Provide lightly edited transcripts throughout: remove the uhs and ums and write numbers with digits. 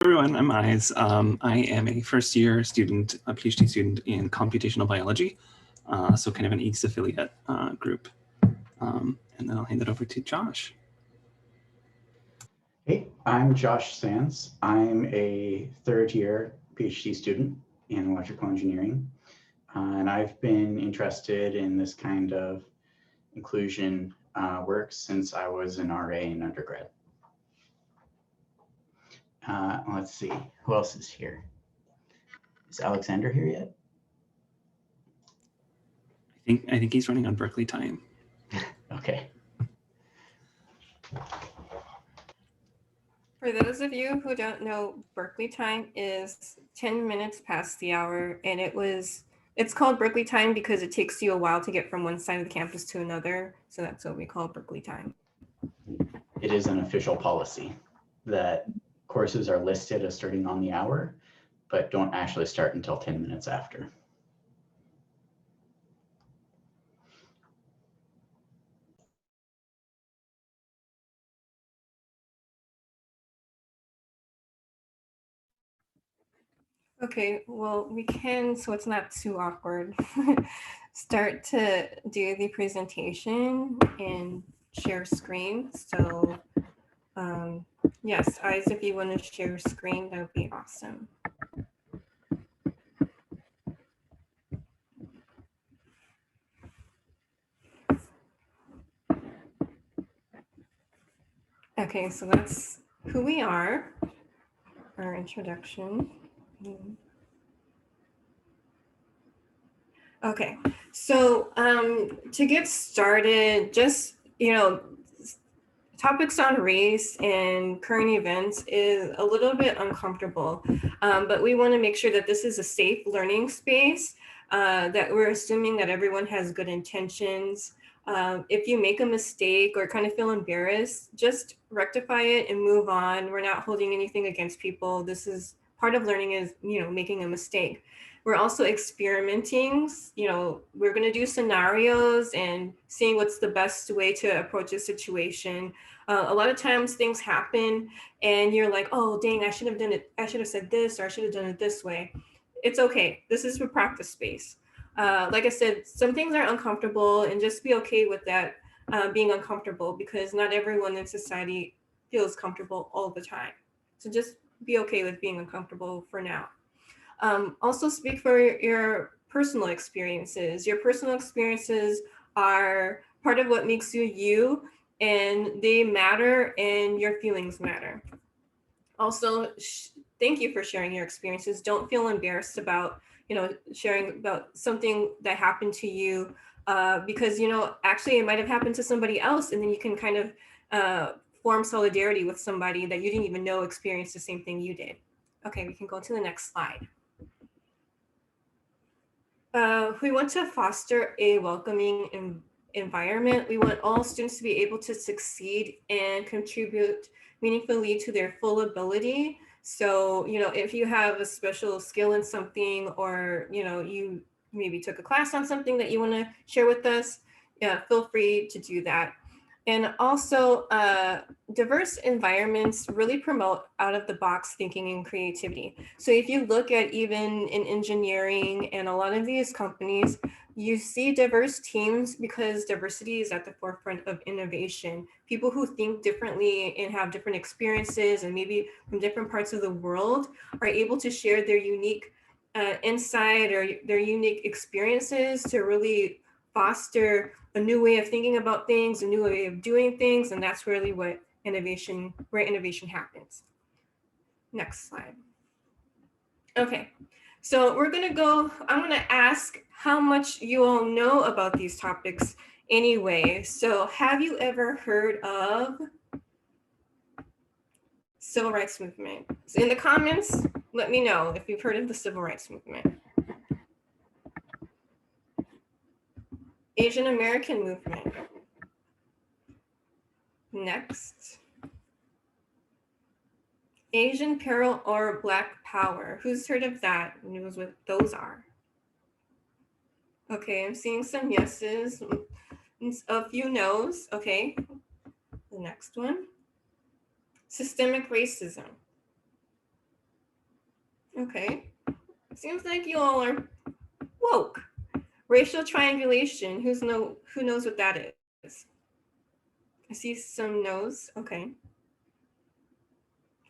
Everyone, I'm Eyes. I am a first-year student, a PhD student in computational biology, so kind of an EAGS affiliate group. And then I'll hand it over to Josh. Hey, I'm Josh Sands. I'm a third-year PhD student in electrical engineering, and I've been interested in this kind of inclusion work since I was an RA in undergrad. Let's see, who else is here? Is Alexander here yet? I think he's running on Berkeley time. Okay. For those of you who don't know, Berkeley time is 10 minutes past the hour, and it's called Berkeley time because it takes you a while to get from one side of the campus to another. So that's what we call Berkeley time. It is an official policy that courses are listed as starting on the hour, but don't actually start until 10 minutes after. Okay, well, we can, so it's not too awkward, start to do the presentation and share screen. So yes, Eyes, if you want to share screen, that would be awesome. Okay, so that's who we are, our introduction. Okay, so to get started, just, topics on race and current events is a little bit uncomfortable, but we want to make sure that this is a safe learning space, that we're assuming that everyone has good intentions. If you make a mistake or kind of feel embarrassed, just rectify it and move on. We're not holding anything against people. This is part of learning is, making a mistake. We're also experimenting, we're going to do scenarios and seeing what's the best way to approach a situation. A lot of times things happen and you're like, oh, dang, I should have done it. I should have said this, or I should have done it this way. It's okay. This is for practice space. Like I said, some things are uncomfortable, and just be okay with that being uncomfortable, because not everyone in society feels comfortable all the time. So just be okay with being uncomfortable for now. Also speak for your personal experiences. Your personal experiences are part of what makes you you, and they matter, and your feelings matter. Also, thank you for sharing your experiences. Don't feel embarrassed about, sharing about something that happened to you, because, actually it might have happened to somebody else, and then you can kind of form solidarity with somebody that you didn't even know experienced the same thing you did. Okay, we can go to the next slide. We want to foster a welcoming environment. We want all students to be able to succeed and contribute meaningfully to their full ability. So, if you have a special skill in something, or, you maybe took a class on something that you want to share with us, yeah, feel free to do that. And also, diverse environments really promote out-of-the-box thinking and creativity. So if you look at even in engineering and a lot of these companies, you see diverse teams because diversity is at the forefront of innovation. People who think differently and have different experiences, and maybe from different parts of the world, are able to share their unique insight or their unique experiences to really foster a new way of thinking about things, a new way of doing things, and that's really where innovation happens. Next slide. Okay, so I'm gonna ask how much you all know about these topics anyway. So have you ever heard of civil rights movement? So in the comments, let me know if you've heard of the civil rights movement. Asian American movement. Next. Asian peril or Black power. Who's heard of that? Who knows what those are? Okay, I'm seeing some yeses, a few no's. Okay, the next one. Systemic racism. Okay. Seems like you all are woke. Racial triangulation. Who knows what that is? I see some no's. Okay.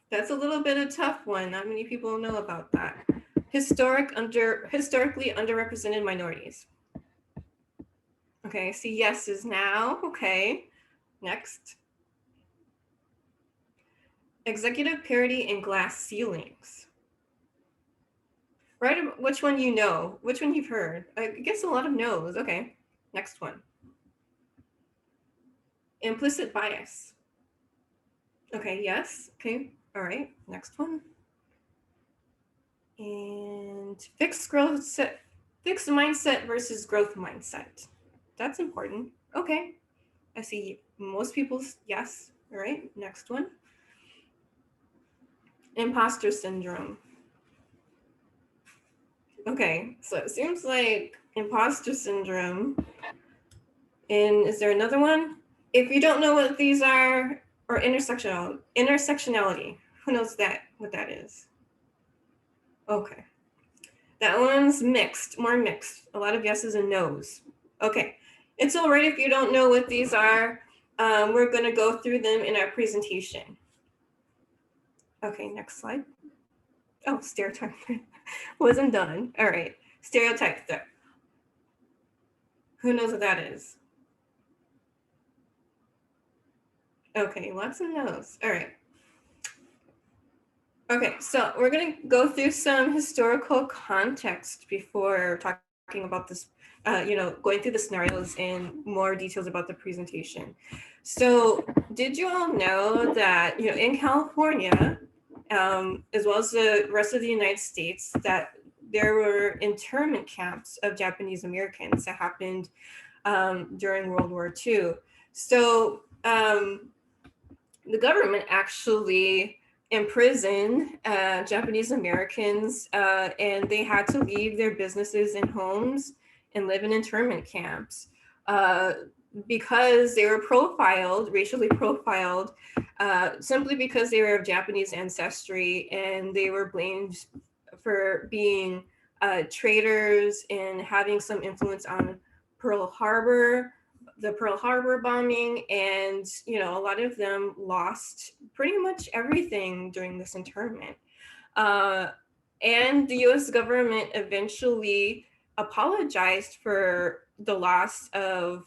That's a little bit of a tough one. Not many people know about that. Historically underrepresented minorities. Okay, I see yeses now. Okay. Next. Executive parity and glass ceilings. Right, which one you know, which one you've heard. I guess a lot of no's. Okay, next one. Implicit bias. Okay, yes. Okay, all right, next one. And fixed mindset versus growth mindset. That's important. Okay, I see most people's yes. All right, next one. Imposter syndrome. Okay, so it seems like imposter syndrome. And is there another one? If you don't know what these are, or intersectionality, who knows what that is? Okay, that one's mixed, more mixed. A lot of yeses and nos. Okay, it's all right if you don't know what these are. We're gonna go through them in our presentation. Okay, next slide. Oh, stereotype threat. Wasn't done. All right, stereotype threat. Who knows what that is? Okay, lots of no's. All right. Okay, so we're going to go through some historical context before talking about this, going through the scenarios and more details about the presentation. So did you all know that, in California, as well as the rest of the United States, that there were internment camps of Japanese Americans that happened during World War II. So the government actually imprisoned Japanese Americans, and they had to leave their businesses and homes and live in internment camps because they were racially profiled, simply because they were of Japanese ancestry, and they were blamed for being traitors and having some influence on the Pearl Harbor bombing, and a lot of them lost pretty much everything during this internment. And the U.S. government eventually apologized for the loss of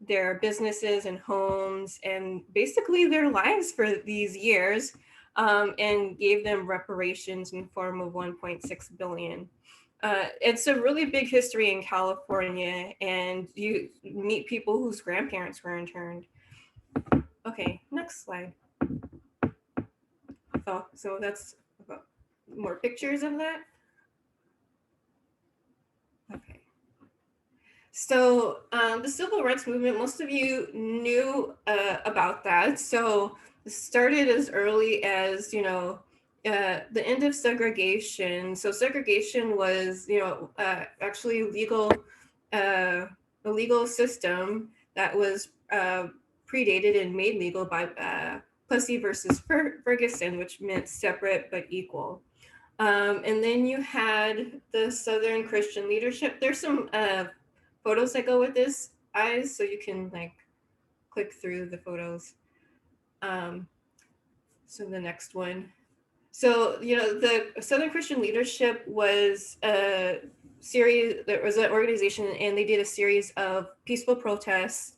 their businesses and homes and basically their lives for these years, and gave them reparations in form of 1.6 billion. It's a really big history in California, and you meet people whose grandparents were interned. Okay, next slide. Oh, so that's more pictures of that. Okay. So the civil rights movement, most of you knew about that. So it started as early as, the end of segregation. So segregation was, actually a legal system that was predated and made legal by Plessy versus Ferguson, which meant separate but equal. And then you had the Southern Christian leadership. There's some photos that go with this, so you can click through the photos. So the next one. So, the Southern Christian Leadership was a series, there was an organization, and they did a series of peaceful protests.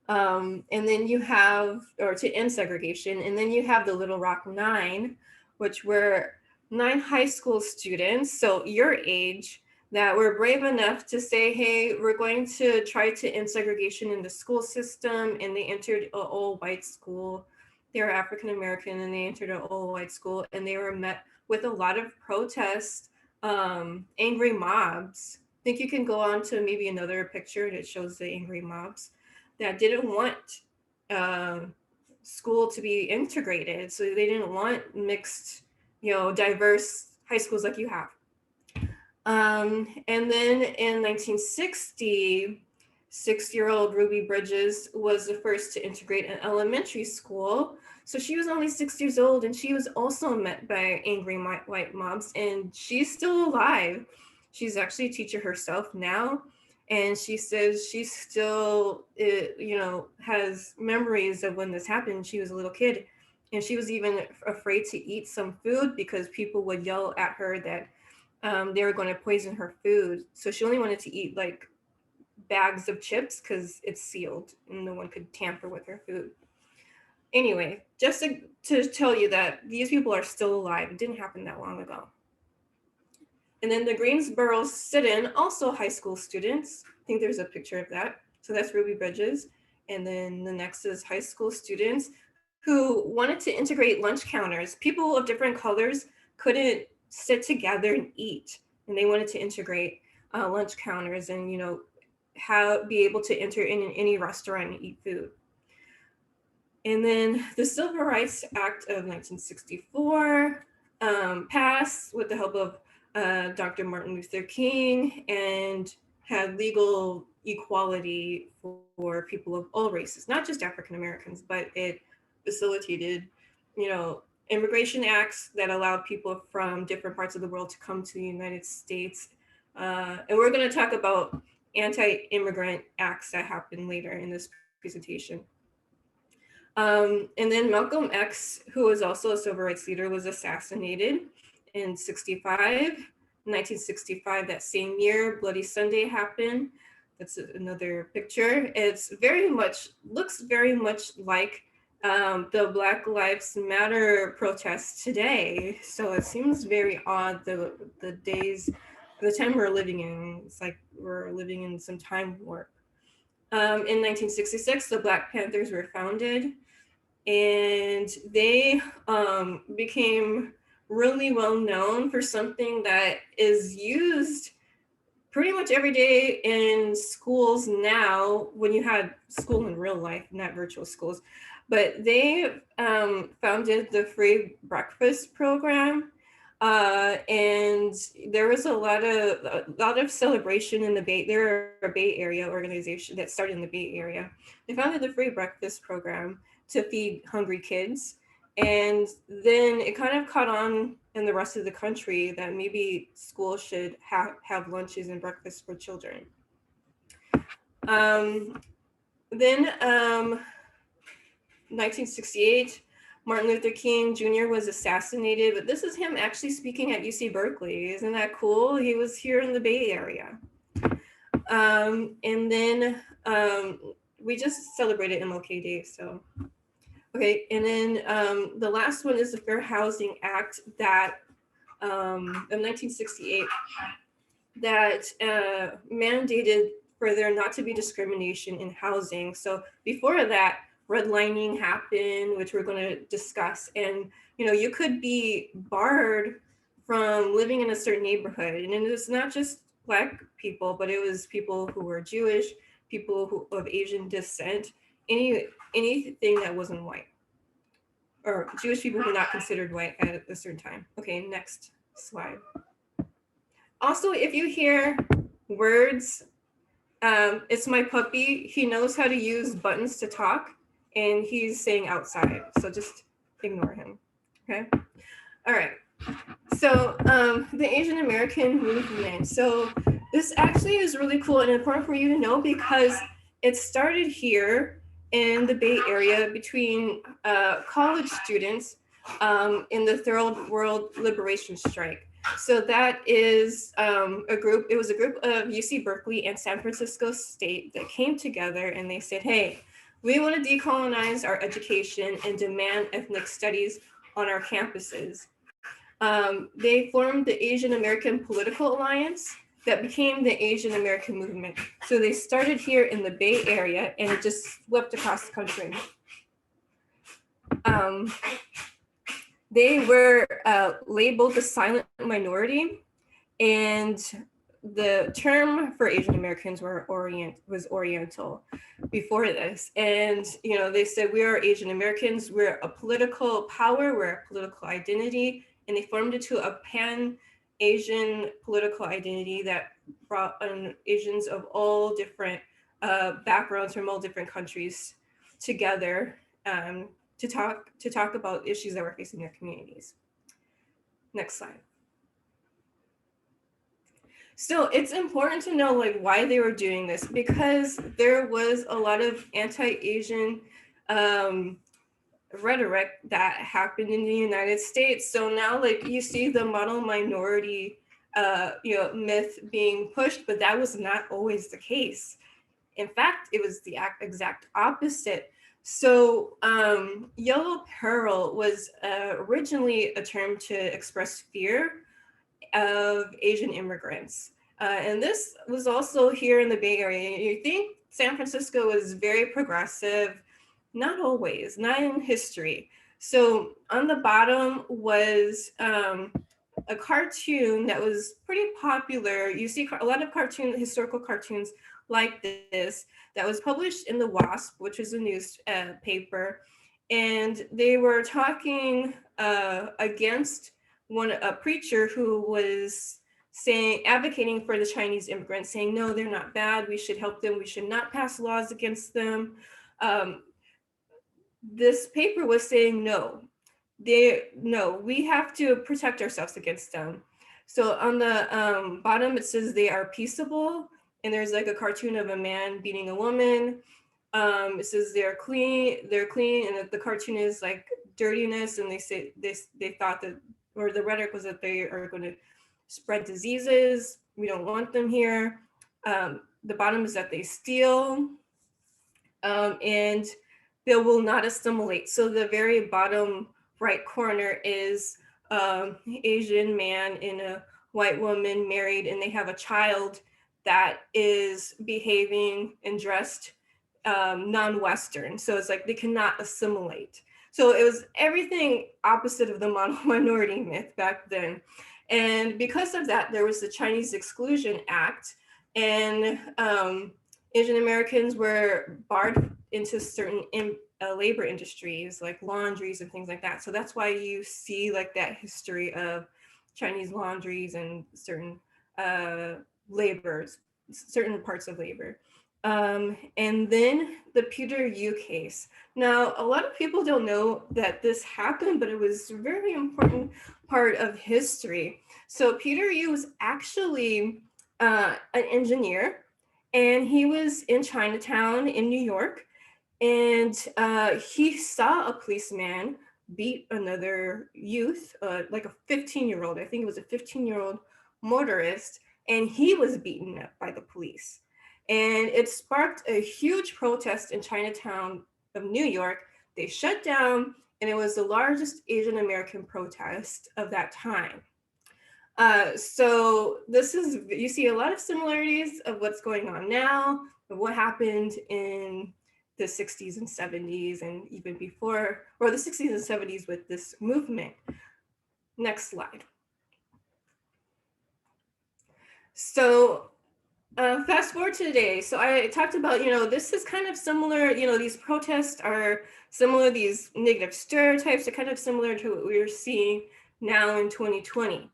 And then you have, or to end segregation, and then you have the Little Rock Nine, which were 9 high school students, so your age, that were brave enough to say, hey, we're going to try to end segregation in the school system. And they entered an all-white school. They were African American, and they entered an all-white school, and they were met with a lot of protests, angry mobs. I think you can go on to maybe another picture that shows the angry mobs that didn't want school to be integrated. So they didn't want mixed, diverse high schools like you have. And then in 1960, 6-year-old Ruby Bridges was the first to integrate an elementary school. So she was only 6 years old, and she was also met by angry white mobs, and she's still alive. She's actually a teacher herself now. And she says she still, has memories of when this happened. She was a little kid, and she was even afraid to eat some food because people would yell at her that they were going to poison her food. So she only wanted to eat like bags of chips because it's sealed and no one could tamper with her food. Anyway, just to tell you that these people are still alive. It didn't happen that long ago. And then the Greensboro sit-in, also high school students. I think there's a picture of that. So that's Ruby Bridges. And then the next is high school students who wanted to integrate lunch counters. People of different colors couldn't sit together and eat. And they wanted to integrate lunch counters and, be able to enter in any restaurant and eat food. And then the Civil Rights Act of 1964 passed with the help of Dr. Martin Luther King, and had legal equality for people of all races, not just African Americans, but it facilitated, immigration acts that allowed people from different parts of the world to come to the United States. And we're going to talk about anti-immigrant acts that happened later in this presentation. And then Malcolm X, who was also a civil rights leader, was assassinated in 1965, that same year. Bloody Sunday happened. That's another picture. Looks very much like the Black Lives Matter protests today. So it seems very odd, the time we're living in. It's like we're living in some time warp. In 1966, the Black Panthers were founded, and they became really well known for something that is used pretty much every day in schools now, when you had school in real life, not virtual schools. But they founded the free breakfast program, and there was a lot of celebration in the Bay. They're a Bay Area organization that started in the Bay Area. They founded the free breakfast program to feed hungry kids. And then it kind of caught on in the rest of the country that maybe schools should have lunches and breakfast for children. Then 1968, Martin Luther King Jr. was assassinated, but this is him actually speaking at UC Berkeley. Isn't that cool? He was here in the Bay Area. And then we just celebrated MLK Day, so. Okay, and then the last one is the Fair Housing Act that of 1968 that mandated for there not to be discrimination in housing. So before that, redlining happened, which we're going to discuss, and you could be barred from living in a certain neighborhood, and it's not just Black people, but it was people who were Jewish, people who of Asian descent, anything that wasn't white, or Jewish people who were not considered white at a certain time. Okay, next slide. Also, if you hear words, it's my puppy. He knows how to use buttons to talk, and he's saying outside, so just ignore him, okay? All right, so the Asian American movement. So this actually is really cool and important for you to know, because it started here in the Bay Area between college students in the Third World Liberation Strike. So that is a group, it was a group of UC Berkeley and San Francisco State that came together, and they said, hey, we want to decolonize our education and demand ethnic studies on our campuses. They formed the Asian American Political Alliance that became the Asian American movement. So they started here in the Bay Area, and it just swept across the country. They were labeled the silent minority, and the term for Asian Americans was Oriental before this. And they said, we are Asian Americans, we're a political power, we're a political identity, and they formed it to a pan-Asian political identity that brought Asians of all different backgrounds from all different countries together to talk about issues that were facing their communities. Next slide. So it's important to know like why they were doing this, because there was a lot of anti-Asian rhetoric that happened in the United States. So now like you see the model minority myth being pushed, but that was not always the case. In fact, it was the exact opposite. So yellow peril was originally a term to express fear of Asian immigrants. And this was also here in the Bay Area. You think San Francisco was very progressive, not always, not in history. So on the bottom was a cartoon that was pretty popular. You see a lot of historical cartoons like this that was published in the WASP, which is a newspaper. And they were talking against a preacher who was advocating for the Chinese immigrants, saying, no, they're not bad. We should help them. We should not pass laws against them. This paper was saying, no, we have to protect ourselves against them. So on the bottom, it says they are peaceable. And there's like a cartoon of a man beating a woman. It says they're clean, and the cartoon is like dirtiness. And they say they thought that, or the rhetoric was that they are going to spread diseases. We don't want them here. The bottom is that they steal, and they will not assimilate. So the very bottom right corner is Asian man and a white woman married, and they have a child that is behaving and dressed non-Western. So it's like they cannot assimilate. So it was everything opposite of the model minority myth back then. And because of that, there was the Chinese Exclusion Act, and Asian Americans were barred into certain labor industries like laundries and things like that. So that's why you see like that history of Chinese laundries and certain certain parts of labor. And then the Peter Yu case. Now, a lot of people don't know that this happened, but it was a very important part of history. So Peter Yu was actually an engineer, and he was in Chinatown in New York, and he saw a policeman beat another youth, like a 15-year-old. I think it was a 15-year-old motorist, and he was beaten up by the police. And it sparked a huge protest in Chinatown of New York. They shut down, and it was the largest Asian American protest of that time. So you see a lot of similarities of what's going on now, of what happened in the 60s and 70s, and even before, or the 60s and 70s with this movement. Next slide. So fast forward to today. So I talked about, this is kind of similar, these protests are similar, these negative stereotypes are kind of similar to what we're seeing now in 2020.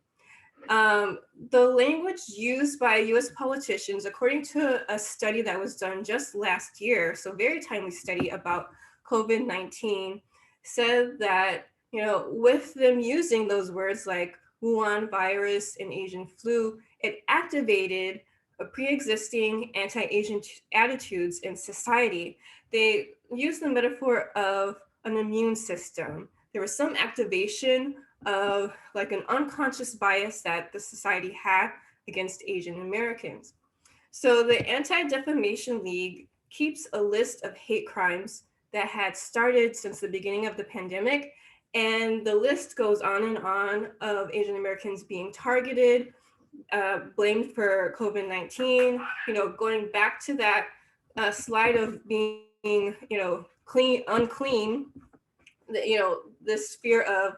The language used by US politicians, according to a study that was done just last year, so very timely study about COVID-19, said that, with them using those words like Wuhan virus and Asian flu, it activated a pre-existing anti-Asian attitudes in society. They used the metaphor of an immune system. There was some activation of like an unconscious bias that the society had against Asian Americans. So the Anti-Defamation League keeps a list of hate crimes that had started since the beginning of the pandemic. And the list goes on and on of Asian Americans being targeted, blamed for COVID-19, going back to that slide of being, unclean, this fear of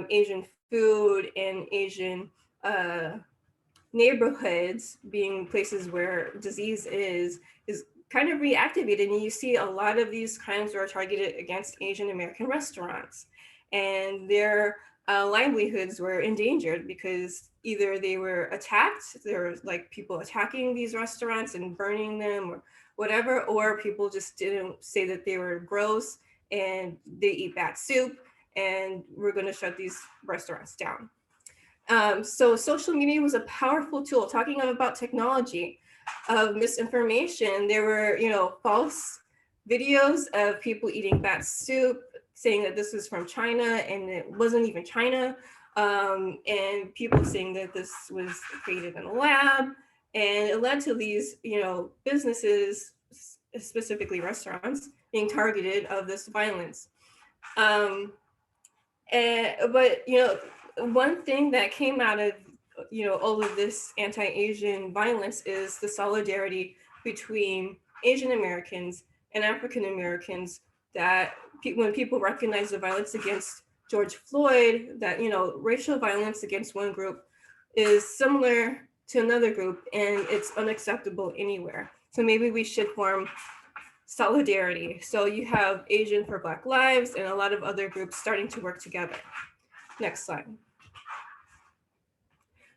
Asian food and Asian neighborhoods being places where disease is kind of reactivated. And you see a lot of these crimes are targeted against Asian American restaurants. And they're livelihoods were endangered because either they were attacked, there were like people attacking these restaurants and burning them or whatever, or people just didn't say that they were gross and they eat bad soup and we're going to shut these restaurants down. So social media was a powerful tool. Talking about technology of misinformation, there were, false videos of people eating bad soup, saying that this was from China and it wasn't even China, and people saying that this was created in a lab, and it led to these, businesses, specifically restaurants, being targeted of this violence. But one thing that came out of all of this anti-Asian violence is the solidarity between Asian Americans and African Americans, that when people recognize the violence against George Floyd, that racial violence against one group is similar to another group and it's unacceptable anywhere. So maybe we should form solidarity. So you have Asian for Black Lives and a lot of other groups starting to work together. Next slide.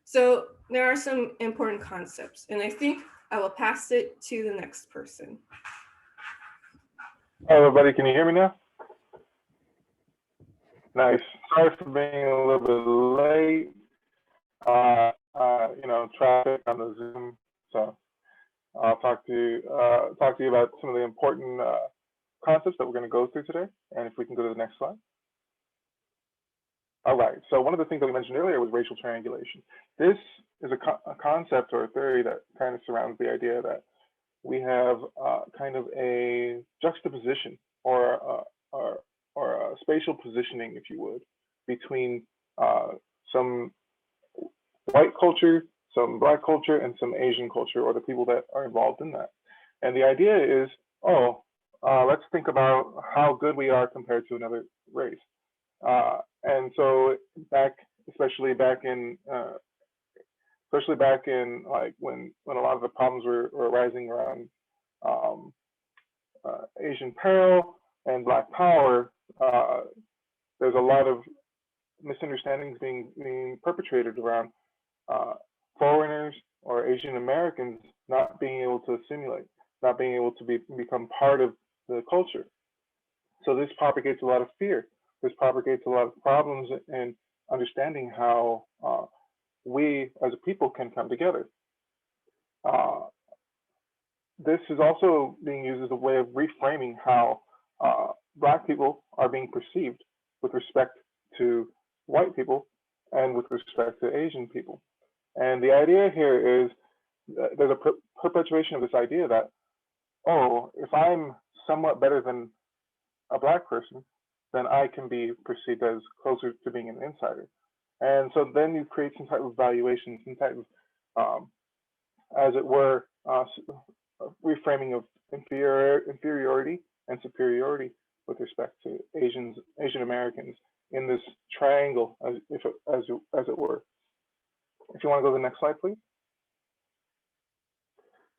So there are some important concepts, and I think I will pass it to the next person. Hi, everybody, can you hear me now? Nice. Sorry for being a little bit late. Traffic on the Zoom. So I'll talk to you about some of the important concepts that we're going to go through today. And if we can go to the next slide. All right. So one of the things that we mentioned earlier was racial triangulation. This is a concept or a theory that kind of surrounds the idea that we have kind of a juxtaposition or a spatial positioning, if you would, between some white culture, some Black culture, and some Asian culture, or the people that are involved in that. And the idea is, let's think about how good we are compared to another race. And so especially back in like when a lot of the problems were arising around Asian peril and Black power, there's a lot of misunderstandings being perpetrated around foreigners or Asian Americans not being able to assimilate, not being able to become part of the culture. So this propagates a lot of fear. This propagates a lot of problems in understanding how we as a people can come together. This is also being used as a way of reframing how Black people are being perceived with respect to white people and with respect to Asian people. And the idea here is there's a perpetuation of this idea that, if I'm somewhat better than a Black person, then I can be perceived as closer to being an insider. And so then you create some type of valuation, some type of, as it were, reframing of inferiority and superiority with respect to Asian Americans in this triangle, as it were. If you want to go to the next slide, please.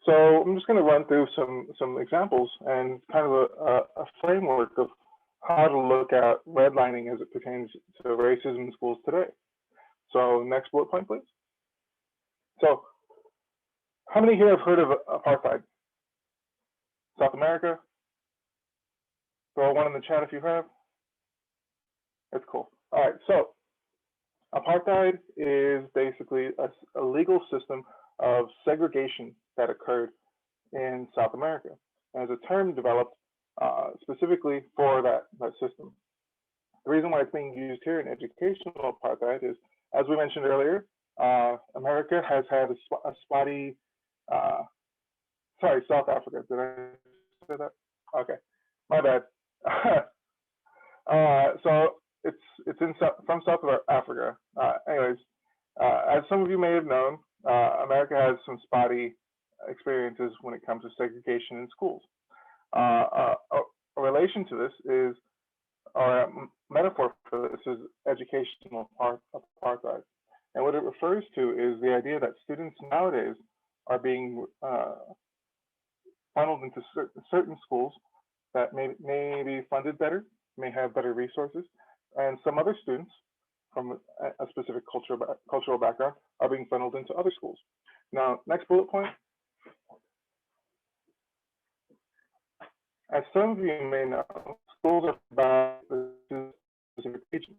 So I'm just going to run through some examples and kind of a framework of how to look at redlining as it pertains to racism in schools today. So next bullet point, please. So how many here have heard of apartheid? South America? Throw one in the chat if you have. That's cool. All right, so apartheid is basically a legal system of segregation that occurred in South America. And as a term developed specifically for that system. The reason why it's being used here in educational apartheid is, as we mentioned earlier, America has had a spotty, sorry, South Africa, did I say that? Okay, my bad. So it's from South Africa. Anyways, as some of you may have known, America has some spotty experiences when it comes to segregation in schools. A relation to this is, or a metaphor for this is educational apartheid. And what it refers to is the idea that students nowadays are being funneled into certain schools that may be funded better, may have better resources, and some other students from a specific cultural background are being funneled into other schools. Now, next bullet point. As some of you may know, schools are about the specific region.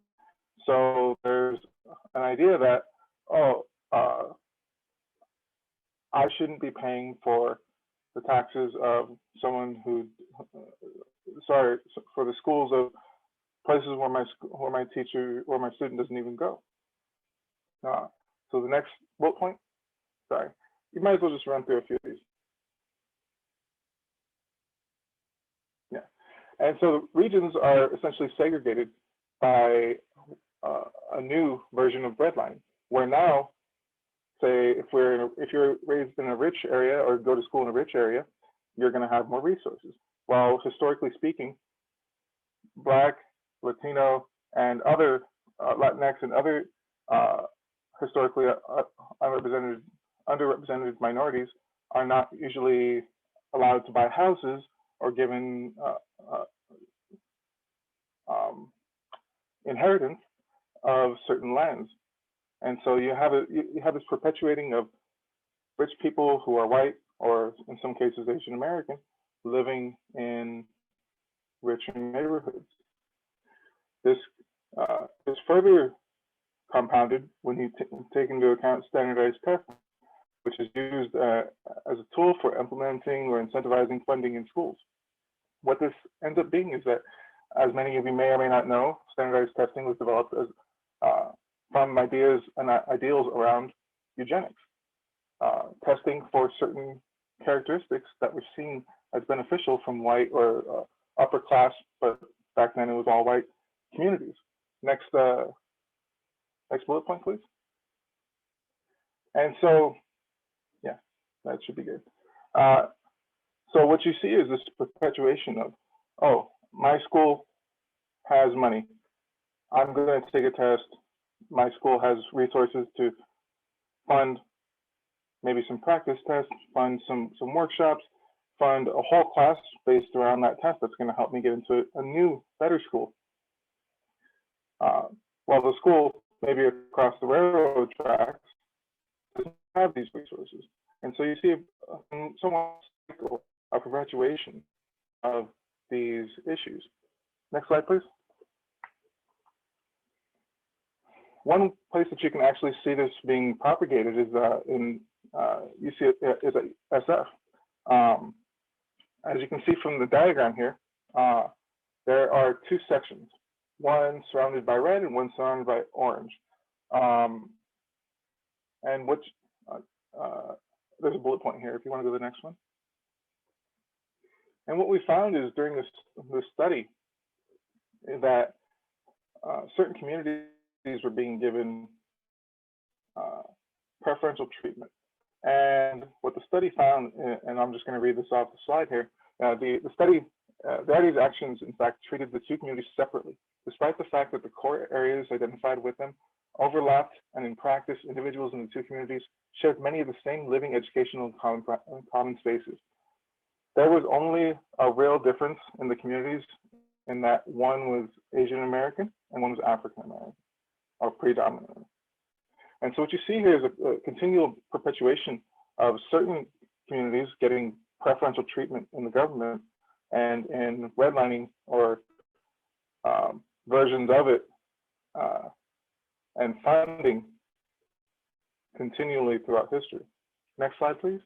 So there's an idea that, I shouldn't be paying for the taxes of someone who, for the schools of places where my teacher or my student doesn't even go. So the next bullet point, you might as well just run through a few of these. Yeah, and so the regions are essentially segregated by a new version of redlining, where now, say if you're raised in a rich area or go to school in a rich area, you're going to have more resources. While historically speaking, Black, Latino, and other Latinx and other historically underrepresented minorities are not usually allowed to buy houses or given inheritance of certain lands. And so you have this perpetuating of rich people who are white, or in some cases Asian American, living in richer neighborhoods. This is further compounded when you take into account standardized testing, which is used as a tool for implementing or incentivizing funding in schools. What this ends up being is that, as many of you may or may not know, standardized testing was developed as from ideas and ideals around eugenics, testing for certain characteristics that were seen as beneficial from white or upper class, but back then it was all white communities. Next bullet point, please. And so, yeah, that should be good. So what you see is this perpetuation of, oh, my school has money. I'm going to take a test. My school has resources to fund maybe some practice tests, fund some workshops, fund a whole class based around that test that's going to help me get into a new, better school. While the school, maybe across the railroad tracks, doesn't have these resources. And so you see somewhat a perpetuation of these issues. Next slide, please. One place that you can actually see this being propagated is in SF. As you can see from the diagram here, there are two sections, one surrounded by red and one surrounded by orange. And which, there's a bullet point here if you want to go to the next one. And what we found is during this study is that certain communities were being given preferential treatment. And what the study found, and I'm just going to read this off the slide here, the study, Variety's actions, in fact, treated the two communities separately, despite the fact that the core areas identified with them overlapped, and in practice, individuals in the two communities shared many of the same living, educational, and common spaces. There was only a real difference in the communities in that one was Asian American and one was African American, or predominantly. And so what you see here is a continual perpetuation of certain communities getting preferential treatment in the government and in redlining or versions of it and funding continually throughout history. Next slide, please.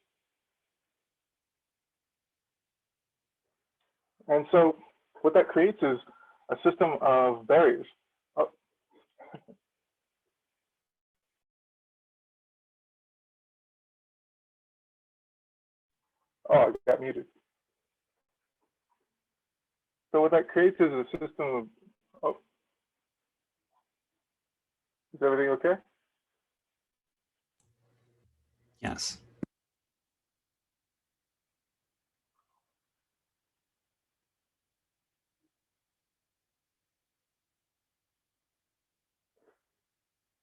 And so what that creates is a system of barriers. Oh. Oh, I got muted. So what that creates is a system of, oh, is everything okay? Yes.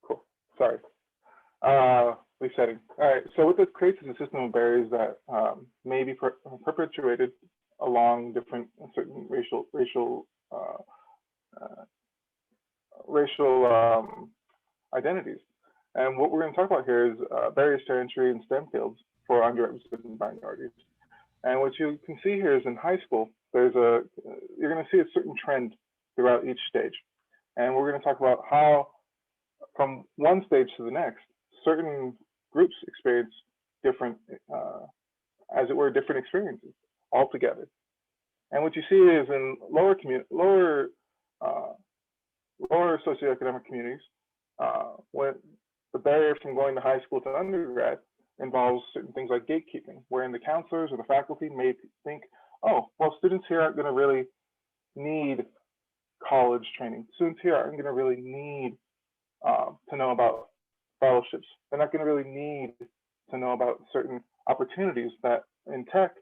Cool, sorry. Resetting. All right, so what this creates is a system of barriers that may be perpetuated along different certain racial identities. And what we're going to talk about here is barriers to entry in STEM fields for underrepresented minorities. And what you can see here is in high school, you're going to see a certain trend throughout each stage. And we're going to talk about how, from one stage to the next, certain groups experience different, as it were, different experiences altogether. And what you see is in lower socioeconomic communities, when the barrier from going to high school to undergrad involves certain things like gatekeeping, wherein the counselors or the faculty may think, oh, well, students here aren't going to really need college training. Students here aren't going to really need to know about fellowships. They're not going to really need to know about certain opportunities that in tech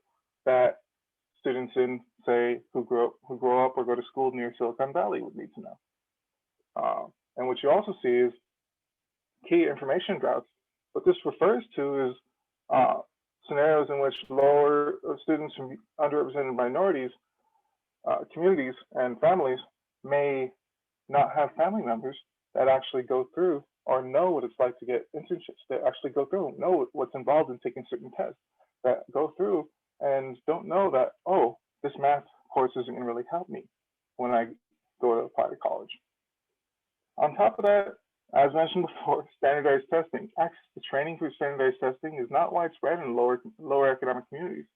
that students in, say, who grow up or go to school near Silicon Valley would need to know. And what you also see is key information droughts. What this refers to is scenarios in which lower students from underrepresented minorities, communities, and families may not have family members that actually go through or know what it's like to get internships, that actually go through, know what's involved in taking certain tests, that go through and don't know that, oh, this math course isn't going to really help me when I go to apply to college. On top of that, as mentioned before, standardized testing. Access to training for standardized testing is not widespread in lower economic communities,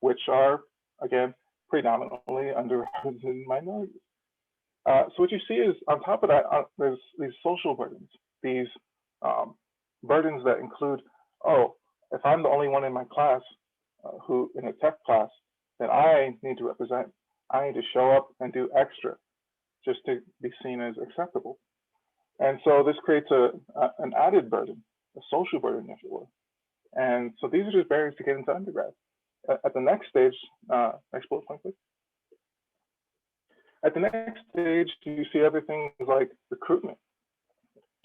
which are, again, predominantly underrepresented minorities. So what you see is, on top of that, there's these social burdens, these burdens that include, oh, if I'm the only one in my class who in a tech class, then I need to represent. I need to show up and do extra just to be seen as acceptable. And so this creates an added burden, a social burden, if you will. And so these are just barriers to get into undergrad. At the next stage, next bullet point, please. At the next stage, you see other things like recruitment.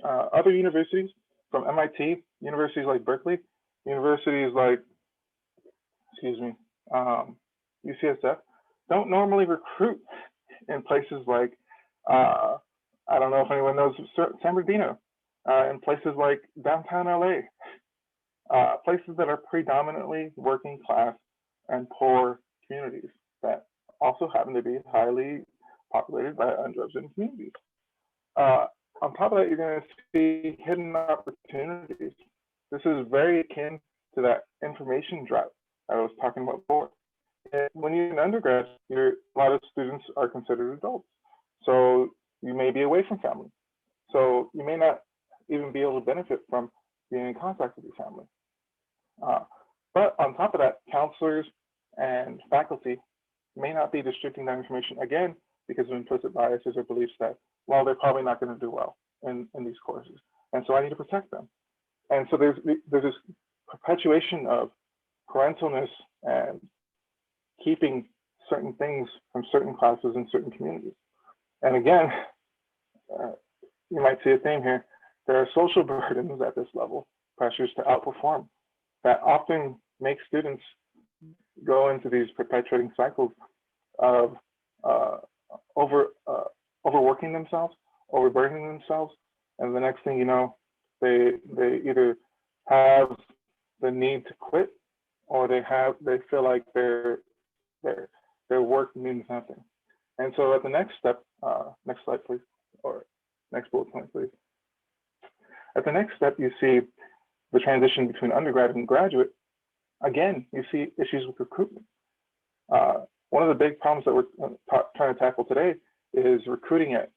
Other universities, from MIT, universities like Berkeley, universities like, UCSF, don't normally recruit in places like, I don't know if anyone knows San Bernardino, in places like downtown LA, places that are predominantly working class and poor communities that also happen to be highly populated by underrepresented communities. On top of that, you're going to see hidden opportunities. This is very akin to that information drought I was talking about before. And when you're an undergrad, a lot of students are considered adults. So you may be away from family. So you may not even be able to benefit from being in contact with your family. But on top of that, counselors and faculty may not be distributing that information, again, because of implicit biases or beliefs that, well, they're probably not going to do well in these courses. And so I need to protect them. And so there's this perpetuation of parentalness and keeping certain things from certain classes in certain communities. And again, you might see a theme here. There are social burdens at this level, pressures to outperform, that often make students go into these perpetuating cycles of overworking themselves, overburdening themselves, and the next thing you know, they either have the need to quit, or they feel like their work means nothing. And so at the next step, next slide please, or next bullet point please. At the next step, you see the transition between undergrad and graduate. Again, you see issues with recruitment. One of the big problems that we're trying to tackle today is recruiting at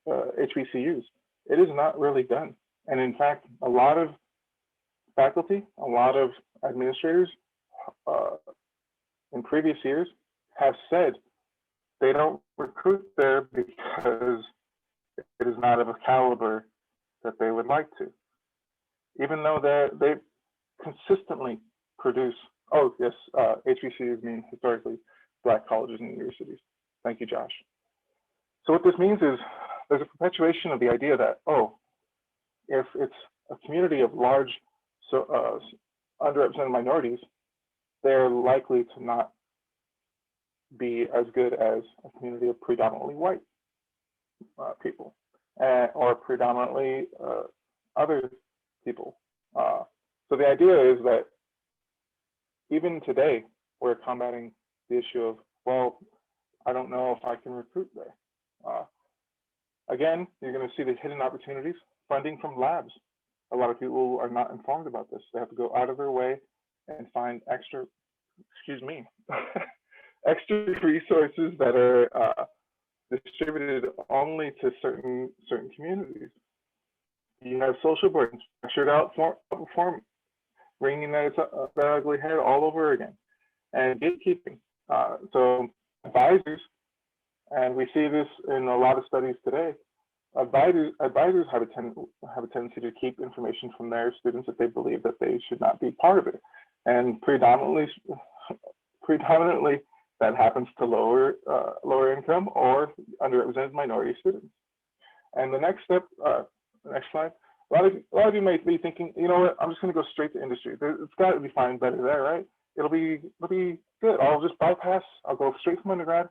HBCUs. It is not really done. And in fact, a lot of faculty, a lot of administrators in previous years have said they don't recruit there because it is not of a caliber that they would like to. Even though they consistently produce, oh yes, HBCUs mean historically Black colleges and universities. Thank you, Josh. So what this means is there's a perpetuation of the idea that, oh, if it's a community of large underrepresented minorities, they're likely to not be as good as a community of predominantly white people, or predominantly other people. So the idea is that even today, we're combating the issue of, well, I don't know if I can recruit there. Again, you're going to see the hidden opportunities, funding from labs. A lot of people are not informed about this. They have to go out of their way and find extra, extra resources that are distributed only to certain communities. You have social burdens pressured out form, bringing that ugly head all over again, and gatekeeping. So advisors, and we see this in a lot of studies today, advisors have a tendency to keep information from their students that they believe that they should not be part of it. And predominantly that happens to lower income or underrepresented minority students. And the next step, next slide. A lot of you might be thinking, you know what, I'm just going to go straight to industry. It's got to be fine better there, right? It'll be good. I'll just bypass. I'll go straight from undergrad,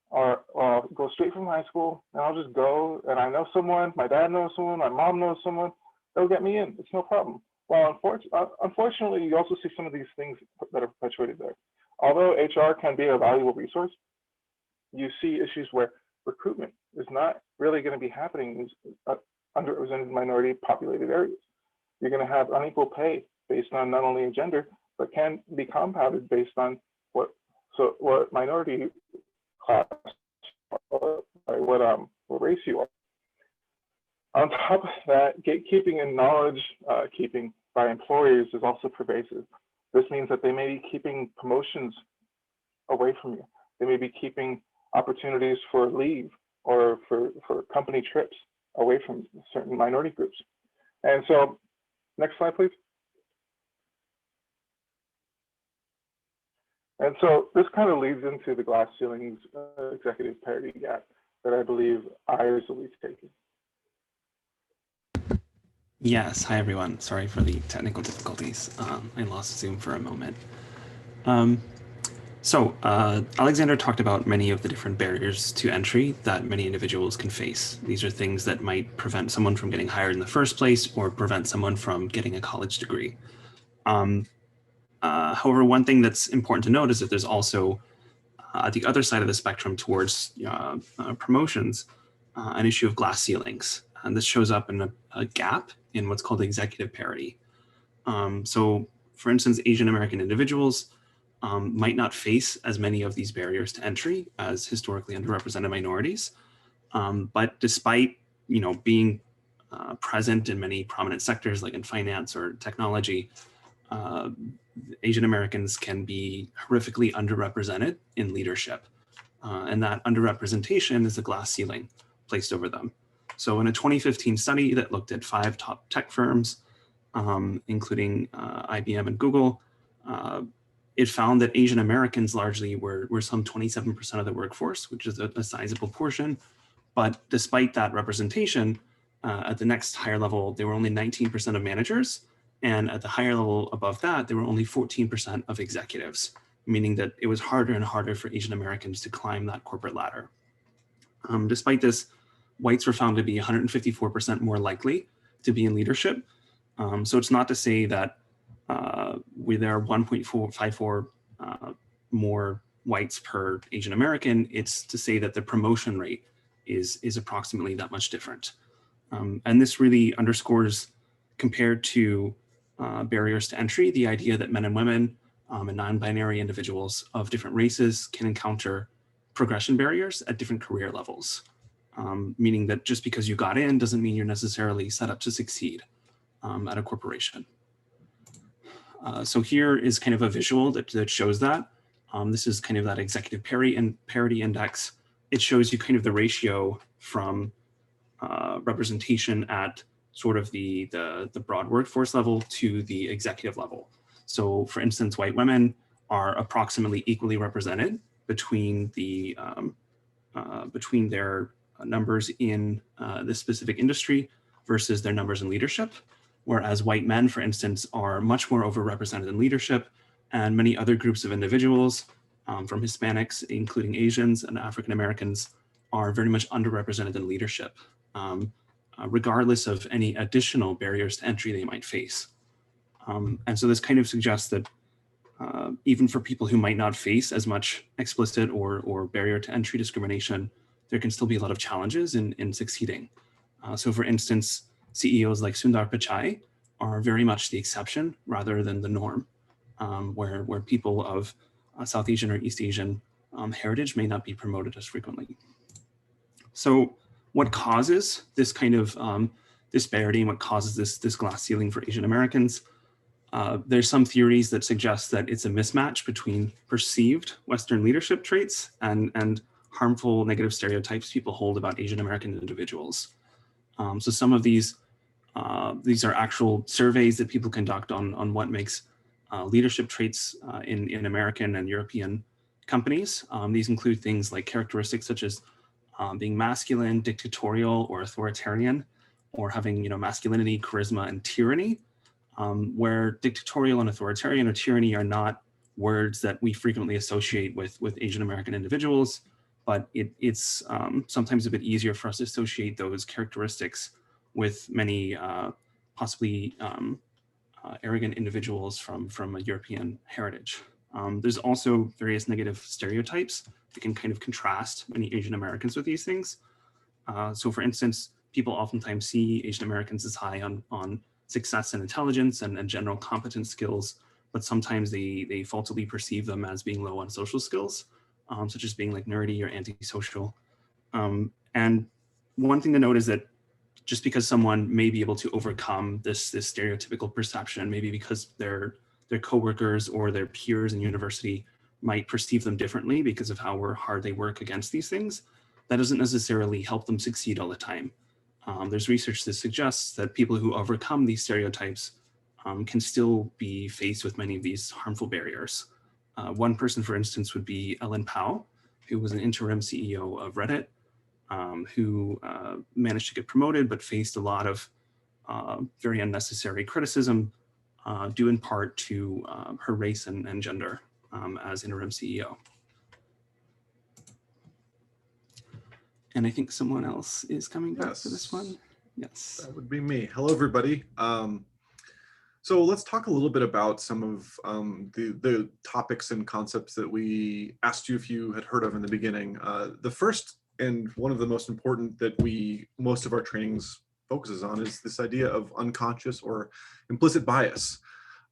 or I'll go straight from high school, and I'll just go. And I know someone. My dad knows someone. My mom knows someone. They'll get me in. It's no problem. Well, unfortunately, you also see some of these things that are perpetuated there. Although HR can be a valuable resource, you see issues where recruitment is not really going to be happening in underrepresented minority populated areas. You're going to have unequal pay based on not only gender, but can be compounded based on what minority class or what race you are. On top of that, gatekeeping and knowledge keeping by employers is also pervasive. This means that they may be keeping promotions away from you. They may be keeping opportunities for leave or for company trips away from certain minority groups. And so, next slide, please. And so this kind of leads into the glass ceilings executive parity gap that I believe Ayers will be taking. Yes, hi everyone. Sorry for the technical difficulties. I lost Zoom for a moment. Alexander talked about many of the different barriers to entry that many individuals can face. These are things that might prevent someone from getting hired in the first place or prevent someone from getting a college degree. However, one thing that's important to note is that there's also at the other side of the spectrum towards promotions, an issue of glass ceilings. And this shows up in a gap in what's called executive parity. So for instance, Asian American individuals might not face as many of these barriers to entry as historically underrepresented minorities. But despite being present in many prominent sectors like in finance or technology, Asian Americans can be horrifically underrepresented in leadership. And that underrepresentation is a glass ceiling placed over them. So in a 2015 study that looked at 5 top tech firms, including IBM and Google, it found that Asian Americans largely were some 27% of the workforce, which is a sizable portion. But despite that representation, at the next higher level, there were only 19% of managers. And at the higher level above that, there were only 14% of executives, meaning that it was harder and harder for Asian Americans to climb that corporate ladder. Despite this, whites were found to be 154% more likely to be in leadership. So it's not to say that there are 1.54 more whites per Asian American. It's to say that the promotion rate is approximately that much different. And this really underscores, compared to barriers to entry, the idea that men and women and non-binary individuals of different races can encounter progression barriers at different career levels. Meaning that just because you got in doesn't mean you're necessarily set up to succeed at a corporation. So here is kind of a visual that shows that. This is kind of that executive parity index. It shows you kind of the ratio from representation at sort of the broad workforce level to the executive level. So for instance, white women are approximately equally represented between their numbers in this specific industry versus their numbers in leadership, whereas white men, for instance, are much more overrepresented in leadership, and many other groups of individuals from Hispanics, including Asians and African Americans, are very much underrepresented in leadership. regardless of any additional barriers to entry they might face. And so this kind of suggests that even for people who might not face as much explicit or barrier to entry discrimination, there can still be a lot of challenges in succeeding. So for instance, CEOs like Sundar Pichai are very much the exception rather than the norm, where people of South Asian or East Asian heritage may not be promoted as frequently. So what causes this kind of disparity and what causes this glass ceiling for Asian Americans? There's some theories that suggest that it's a mismatch between perceived Western leadership traits and harmful negative stereotypes people hold about Asian American individuals. So some of these are actual surveys that people conduct on what makes leadership traits in American and European companies. These include things like characteristics such as being masculine, dictatorial, or authoritarian, or having masculinity, charisma, and tyranny. Where dictatorial and authoritarian or tyranny are not words that we frequently associate with Asian American individuals, but it's sometimes a bit easier for us to associate those characteristics with many possibly arrogant individuals from a European heritage. There's also various negative stereotypes that can kind of contrast many Asian Americans with these things. So for instance, people oftentimes see Asian Americans as high on success and intelligence and general competence skills, but sometimes they falsely perceive them as being low on social skills, such as being like nerdy or antisocial. And one thing to note is that just because someone may be able to overcome this stereotypical perception, maybe because their coworkers or their peers in university might perceive them differently because of how hard they work against these things, that doesn't necessarily help them succeed all the time. There's research that suggests that people who overcome these stereotypes can still be faced with many of these harmful barriers. One person, for instance, would be Ellen Pao, who was an interim CEO of Reddit, who managed to get promoted, but faced a lot of very unnecessary criticism, due in part to her race and gender as interim CEO. And I think someone else is coming back for this one. Yes. That would be me. Hello, everybody. So let's talk a little bit about some of the topics and concepts that we asked you if you had heard of in the beginning. The first and one of the most important that most of our trainings focuses on is this idea of unconscious or implicit bias.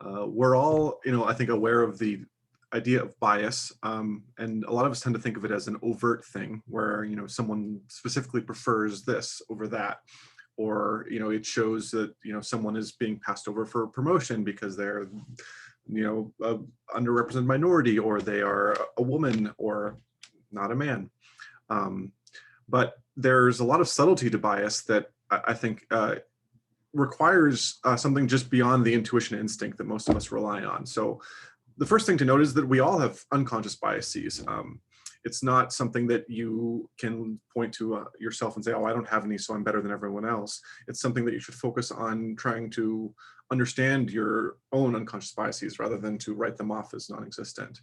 We're all, I think, aware of the idea of bias, and a lot of us tend to think of it as an overt thing where someone specifically prefers this over that, or it shows that someone is being passed over for promotion because they're a underrepresented minority, or they are a woman or not a man. But there's a lot of subtlety to bias that I think requires something just beyond the intuition and instinct that most of us rely on. So the first thing to note is that we all have unconscious biases. It's not something that you can point to yourself and say, oh, I don't have any, so I'm better than everyone else. It's something that you should focus on trying to understand your own unconscious biases rather than to write them off as non-existent.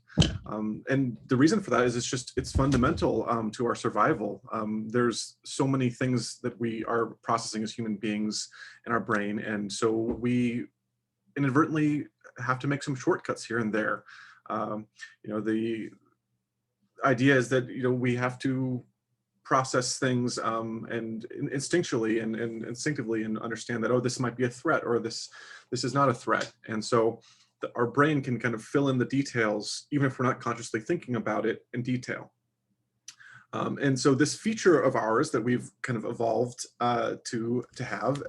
And the reason for that is it's fundamental to our survival. There's so many things that we are processing as human beings in our brain. And so we inadvertently have to make some shortcuts here and there. The idea is that we have to process things and instinctually and instinctively and understand that, oh, this might be a threat, or this is not a threat. And so our brain can kind of fill in the details even if we're not consciously thinking about it in detail. And so this feature of ours that we've kind of evolved to have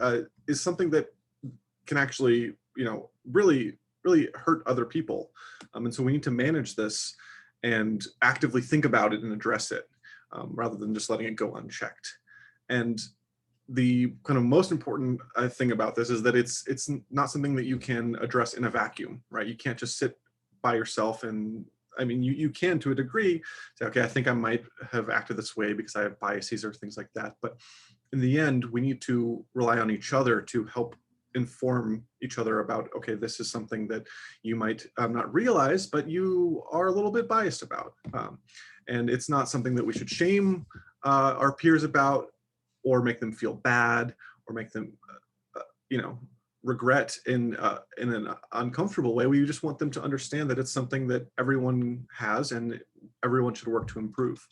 is something that can actually really hurt other people. And so we need to manage this and actively think about it and address it rather than just letting it go unchecked. And the kind of most important thing about this is that it's not something that you can address in a vacuum, right? You can't just sit by yourself and, I mean, you can to a degree say, okay, I think I might have acted this way because I have biases or things like that. But in the end, we need to rely on each other to help inform each other about, okay, this is something that you might not realize, but you are a little bit biased about. And it's not something that we should shame our peers about or make them feel bad or make them, you know, regret in an uncomfortable way. We just want them to understand that it's something that everyone has and everyone should work to improve.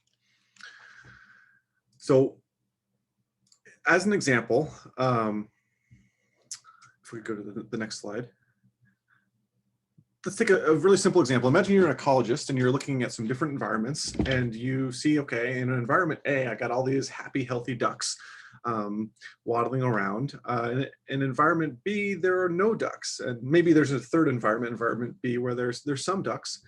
So as an example, if we go to the next slide, let's take a really simple example. Imagine you're an ecologist and you're looking at some different environments, and you see, okay, in environment A, I got all these happy, healthy ducks waddling around. In environment B, there are no ducks, and maybe there's a third environment, environment B, where there's some ducks,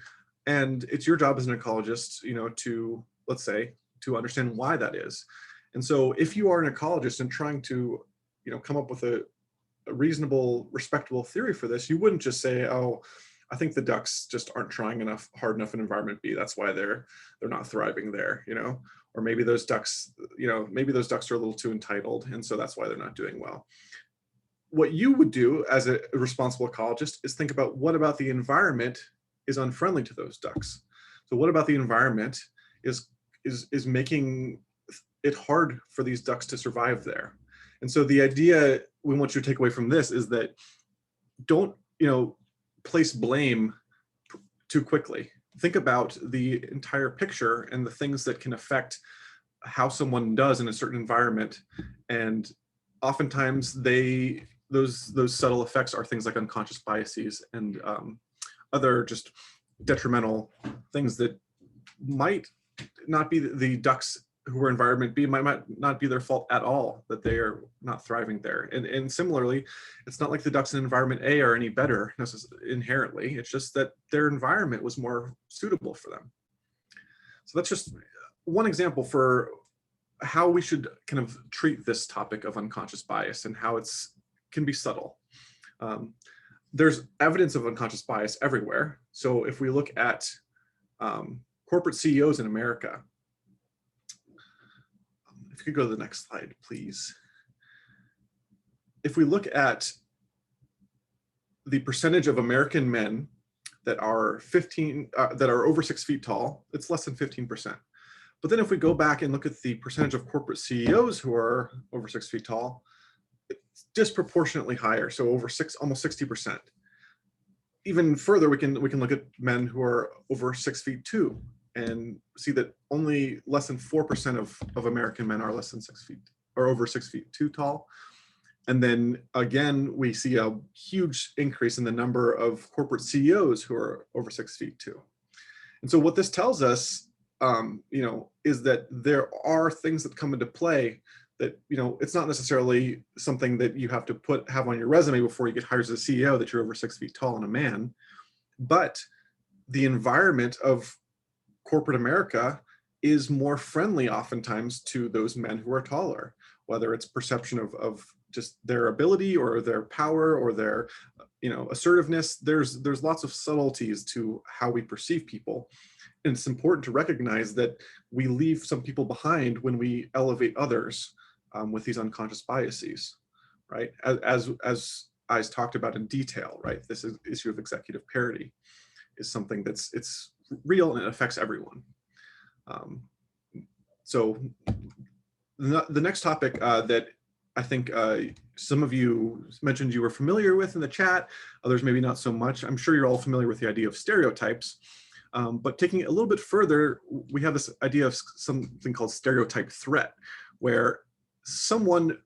and it's your job as an ecologist, you know, to, let's say, to understand why that is. And so, if you are an ecologist and trying to, you know, come up with a reasonable, respectable theory for this, you wouldn't just say, oh, I think the ducks just aren't trying hard enough in environment B. That's why they're not thriving there, you know, or maybe those ducks, you know, maybe those ducks are a little too entitled, and so that's why they're not doing well. What you would do as a responsible ecologist is think about what about the environment is unfriendly to those ducks. So what about the environment is making it hard for these ducks to survive there? And so the idea we want you to take away from this is that don't, you know, place blame too quickly. Think about the entire picture and the things that can affect how someone does in a certain environment. And oftentimes those subtle effects are things like unconscious biases and other just detrimental things that might not be the ducks who are environment B, might not be their fault at all that they are not thriving there. And similarly, it's not like the ducks in environment A are any better inherently. It's just that their environment was more suitable for them. So that's just one example for how we should kind of treat this topic of unconscious bias and how can be subtle. There's evidence of unconscious bias everywhere. So if we look at corporate CEOs in America, if you could go to the next slide, please. If we look at the percentage of American men that are over 6 feet tall, it's less than 15%. But then if we go back and look at the percentage of corporate CEOs who are over 6 feet tall, it's disproportionately higher, so almost 60%. Even further, we can look at men who are over 6 feet too, and see that only less than 4% of American men are less than 6 feet or over 6 feet too tall. And then again, we see a huge increase in the number of corporate CEOs who are over 6 feet too. And so what this tells us, you know, is that there are things that come into play that, you know, it's not necessarily something that you have to have on your resume before you get hired as a CEO that you're over 6 feet tall and a man, but the environment of corporate America is more friendly oftentimes to those men who are taller, whether it's perception of just their ability or their power or their, you know, assertiveness. There's lots of subtleties to how we perceive people. And it's important to recognize that we leave some people behind when we elevate others with these unconscious biases, right? As I talked about in detail, right? This issue of executive parity is something it's real and it affects everyone. So the next topic that I think some of you mentioned you were familiar with in the chat, others maybe not so much. I'm sure you're all familiar with the idea of stereotypes, but taking it a little bit further, we have this idea of something called stereotype threat, where someone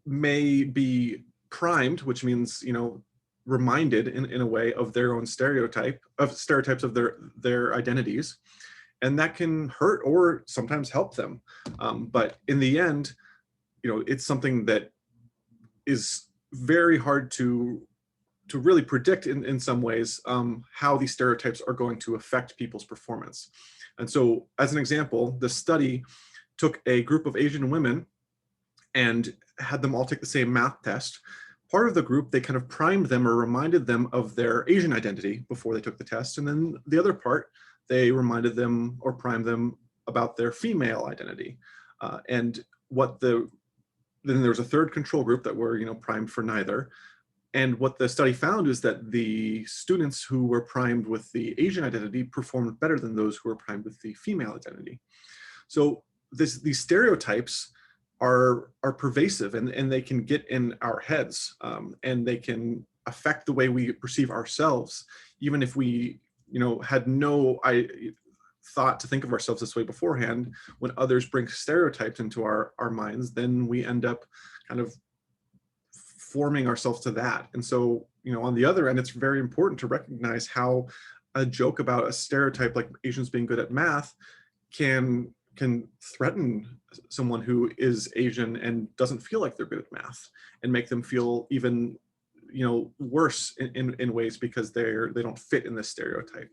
may be primed, which means, you know, reminded in a way of their own stereotypes of their identities, and that can hurt or sometimes help them. But in the end, you know, it's something that is very hard to really predict in some ways how these stereotypes are going to affect people's performance. And so, as an example, the study took a group of Asian women and had them all take the same math test. Part of the group, they kind of primed them or reminded them of their Asian identity before they took the test. And then the other part, they reminded them or primed them about their female identity. Then there was a third control group that were, you know, primed for neither. And what the study found is that the students who were primed with the Asian identity performed better than those who were primed with the female identity. So these stereotypes are pervasive, and they can get in our heads, and they can affect the way we perceive ourselves, even if we, had no thought to think of ourselves this way beforehand. When others bring stereotypes into our minds, then we end up kind of forming ourselves to that. And so, on the other end, it's very important to recognize how a joke about a stereotype like Asians being good at math can threaten someone who is Asian and doesn't feel like they're good at math, and make them feel even, worse in ways because they don't fit in this stereotype.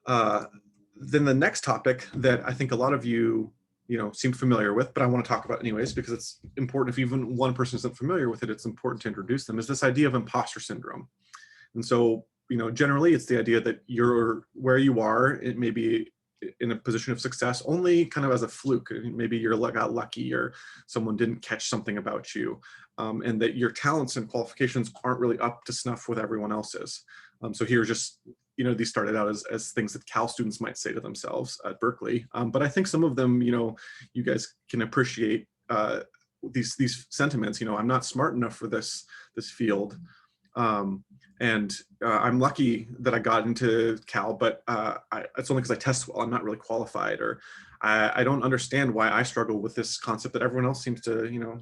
Then the next topic that I think a lot of you, seem familiar with, but I want to talk about anyways, because it's important. If even one person isn't familiar with it, it's important to introduce them, is this idea of imposter syndrome. And so, generally it's the idea that you're where you are, it may be in a position of success only kind of as a fluke. Maybe you're got lucky, or someone didn't catch something about you, and that your talents and qualifications aren't really up to snuff with everyone else's. So here, just, these started out as things that Cal students might say to themselves at Berkeley. But I think some of them, you guys can appreciate these sentiments. I'm not smart enough for this field. And I'm lucky that I got into Cal, but it's only because I test well. I'm not really qualified, or I don't understand why I struggle with this concept that everyone else seems to,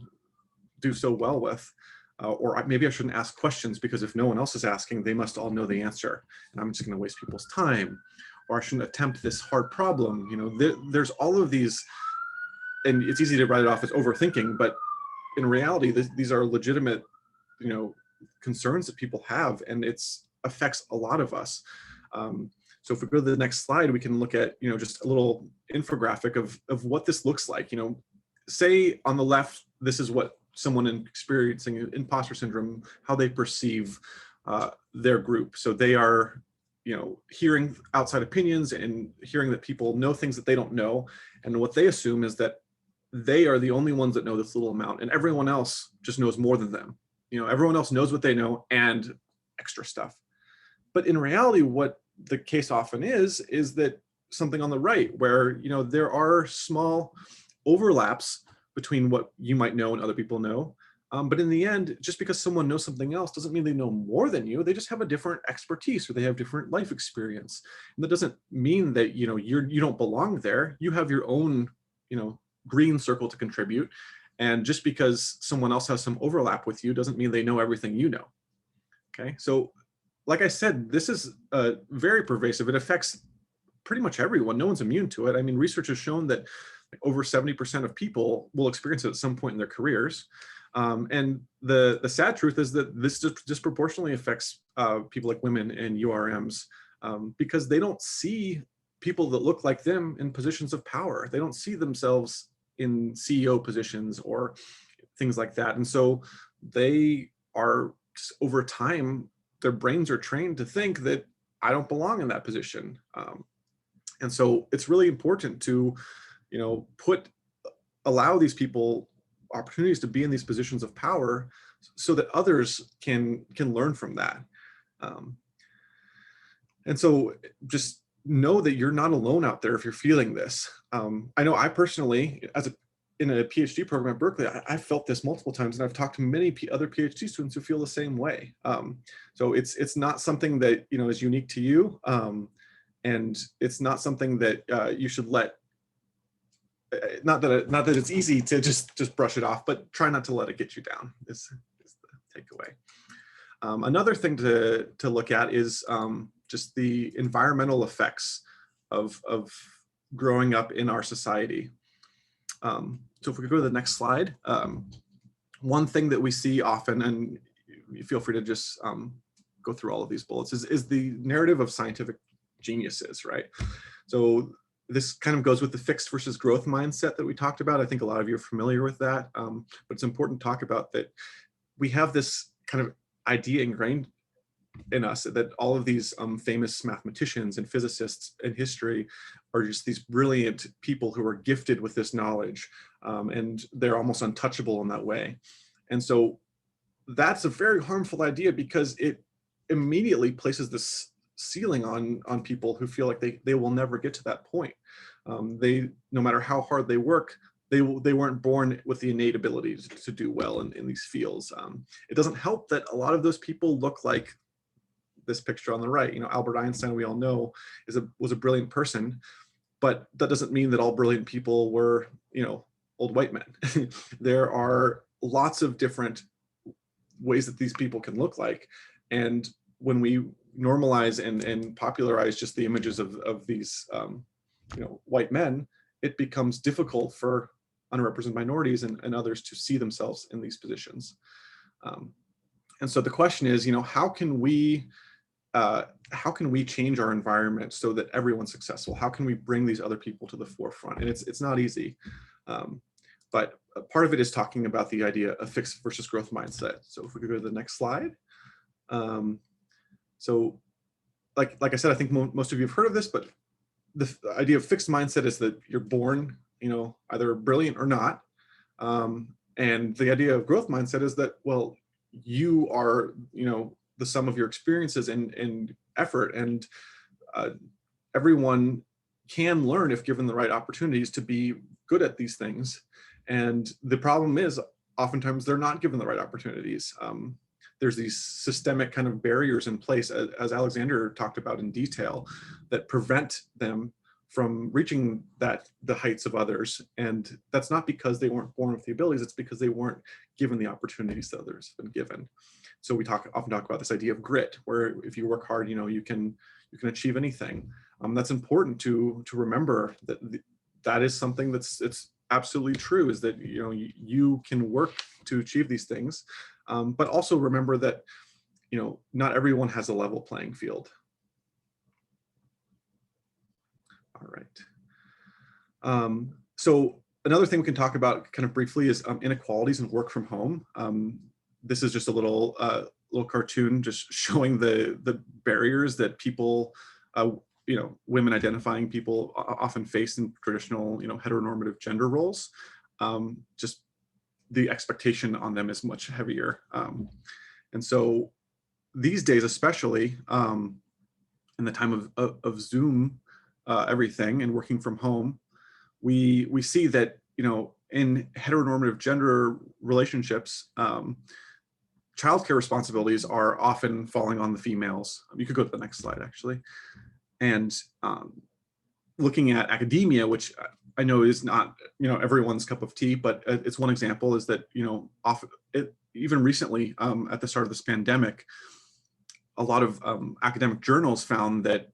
do so well with. Or maybe I shouldn't ask questions, because if no one else is asking, they must all know the answer, and I'm just going to waste people's time. Or I shouldn't attempt this hard problem. There's all of these, and it's easy to write it off as overthinking, but in reality, these are legitimate, concerns that people have, and it affects a lot of us. So if we go to the next slide, we can look at, just a little infographic of what this looks like. Say on the left, this is what someone experiencing imposter syndrome, how they perceive their group. So they are, hearing outside opinions and hearing that people know things that they don't know. And what they assume is that they are the only ones that know this little amount, and everyone else just knows more than them. Everyone else knows what they know and extra stuff. But in reality, what the case often is that something on the right, where, there are small overlaps between what you might know and other people know. But in the end, just because someone knows something else doesn't mean they know more than you. They just have a different expertise, or they have different life experience. And that doesn't mean that, you don't belong there. You have your own, green circle to contribute. And just because someone else has some overlap with you doesn't mean they know everything you know. Okay, so like I said, this is very pervasive. It affects pretty much everyone. No one's immune to it. I mean, research has shown that over 70% of people will experience it at some point in their careers. And the sad truth is that this disproportionately affects people like women and URMs, because they don't see people that look like them in positions of power. They don't see themselves in CEO positions or things like that. And so they are, over time, their brains are trained to think that I don't belong in that position. And so it's really important to, allow these people opportunities to be in these positions of power, so that others can learn from that. And so just know that you're not alone out there if you're feeling this. I know I personally, in a PhD program at Berkeley, I felt this multiple times, and I've talked to many other PhD students who feel the same way. So it's not something that is unique to you, and it's not something that you should let. Not that it's easy to just brush it off, but try not to let it get you down. Is the takeaway. Another thing to look at is just the environmental effects of growing up in our society. So if we could go to the next slide, one thing that we see often, and feel free to just go through all of these bullets, is the narrative of scientific geniuses, right? So this kind of goes with the fixed versus growth mindset that we talked about. I think a lot of you are familiar with that, but it's important to talk about that. We have this kind of idea ingrained in us that all of these famous mathematicians and physicists in history are just these brilliant people who are gifted with this knowledge, and they're almost untouchable in that way. And so that's a very harmful idea, because it immediately places this ceiling on people who feel like they will never get to that point. No matter how hard they work, they weren't born with the innate ability to do well in these fields. It doesn't help that a lot of those people look like this picture on the right. You know, Albert Einstein, we all know, was a brilliant person, but that doesn't mean that all brilliant people were, you know, old white men. There are lots of different ways that these people can look like. And when we normalize and popularize just the images of these, you know, white men, it becomes difficult for underrepresented minorities and others to see themselves in these positions. And so the question is, you know, how can we change our environment so that everyone's successful? How can we bring these other people to the forefront? And it's not easy, but part of it is talking about the idea of fixed versus growth mindset. So if we could go to the next slide. So like I said, I think most of you have heard of this, but the idea of fixed mindset is that you're born, you know, either brilliant or not. And the idea of growth mindset is that, well, you are, you know, the sum of your experiences and effort, and everyone can learn if given the right opportunities to be good at these things. And the problem is oftentimes they're not given the right opportunities. There's these systemic kind of barriers in place, as Alexander talked about in detail, that prevent them from reaching the heights of others. And that's not because they weren't born with the abilities, it's because they weren't given the opportunities that others have been given. So we often talk about this idea of grit, where if you work hard, you know, you can achieve anything. That's important to remember that is something it's absolutely true, is that, you know, you can work to achieve these things, but also remember that, you know, not everyone has a level playing field. All right. So another thing we can talk about kind of briefly is inequalities and work from home. This is just a little cartoon just showing the barriers that people, you know, women identifying people often face in traditional, you know, heteronormative gender roles. Just the expectation on them is much heavier. And so these days, especially in the time of Zoom, everything and working from home, we see that, you know, in heteronormative gender relationships, childcare responsibilities are often falling on the females. You could go to the next slide, actually. And looking at academia, which I know is not, you know, everyone's cup of tea, but it's one example, is that, you know, even recently at the start of this pandemic, a lot of academic journals found that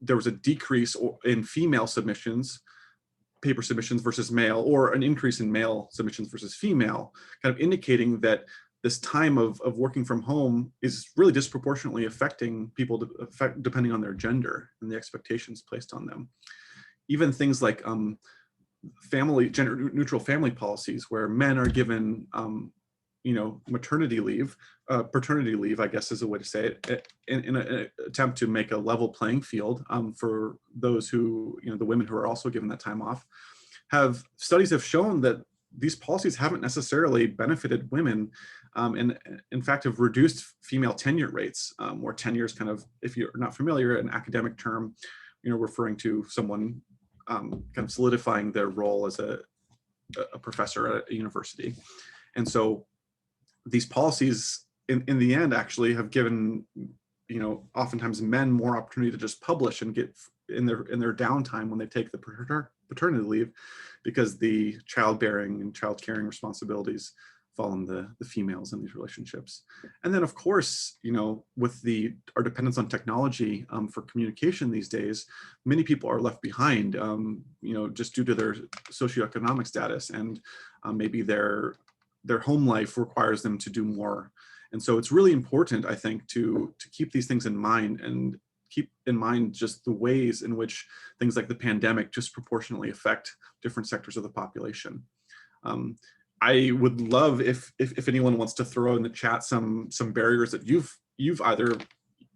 there was a decrease in female submissions, paper submissions versus male, or an increase in male submissions versus female, kind of indicating that this time of working from home is really disproportionately affecting people depending on their gender and the expectations placed on them. Even things like gender neutral family policies, where men are given you know, maternity leave, paternity leave, I guess is a way to say it, in an attempt to make a level playing field for those who, you know, the women who are also given that time off. Studies have shown that these policies haven't necessarily benefited women, and in fact have reduced female tenure rates, where tenure is kind of, if you're not familiar, an academic term, you know, referring to someone kind of solidifying their role as a professor at a university. And so these policies in the end actually have given, you know, oftentimes men more opportunity to just publish and get in their downtime when they take the paternity leave, because the childbearing and child caring responsibilities fall on the females in these relationships. And then of course, you know, with our dependence on technology for communication these days, many people are left behind, you know, just due to their socioeconomic status, and maybe their home life requires them to do more. And so it's really important, I think, to keep these things in mind, and keep in mind just the ways in which things like the pandemic disproportionately affect different sectors of the population. I would love if anyone wants to throw in the chat some barriers that you've either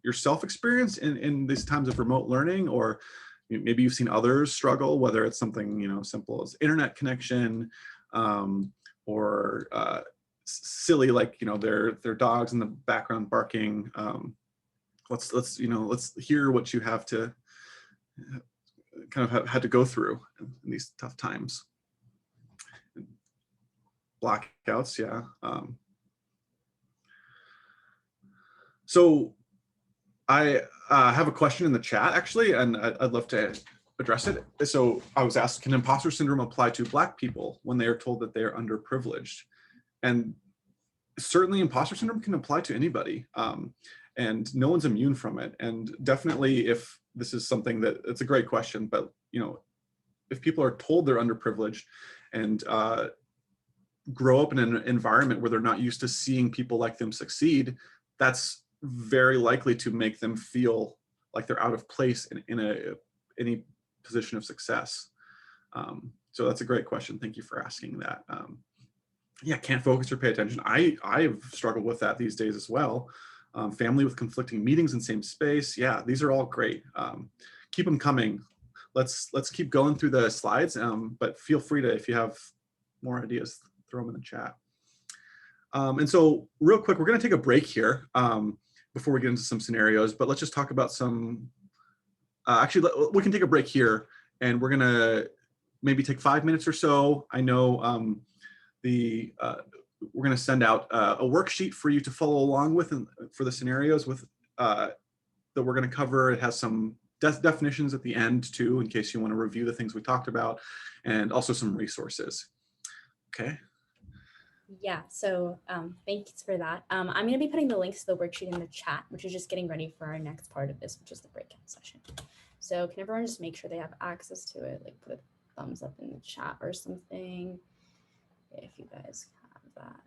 yourself experienced in these times of remote learning, or maybe you've seen others struggle, whether it's something, you know, simple as internet connection, or silly, like, you know, their dogs in the background barking. Let's hear what you have to kind of had to go through in these tough times. blackouts, yeah. So I have a question in the chat, actually, and I'd love to address it. So I was asked, can imposter syndrome apply to Black people when they are told that they are underprivileged? And certainly imposter syndrome can apply to anybody, and no one's immune from it. And definitely, if this is something that, it's a great question, but if people are told they're underprivileged and grow up in an environment where they're not used to seeing people like them succeed, that's very likely to make them feel like they're out of place in any position of success. So that's a great question. Thank you for asking that. Yeah, can't focus or pay attention. I've struggled with that these days as well. Family with conflicting meetings in same space. Yeah, these are all great. Keep them coming. Let's keep going through the slides, but feel free to, if you have more ideas, throw them in the chat. And so real quick, we're going to take a break here before we get into some scenarios, but let's just talk about some, actually, we can take a break here and we're going to maybe take 5 minutes or so. I know we're going to send out a worksheet for you to follow along with for the scenarios with that we're going to cover. It has some definitions at the end too, in case you want to review the things we talked about, and also some resources. Okay. Yeah, so thanks for that. I'm going to be putting the links to the worksheet in the chat, which is just getting ready for our next part of this, which is the breakout session. So can everyone just make sure they have access to it, like put a thumbs up in the chat or something, if you guys have that.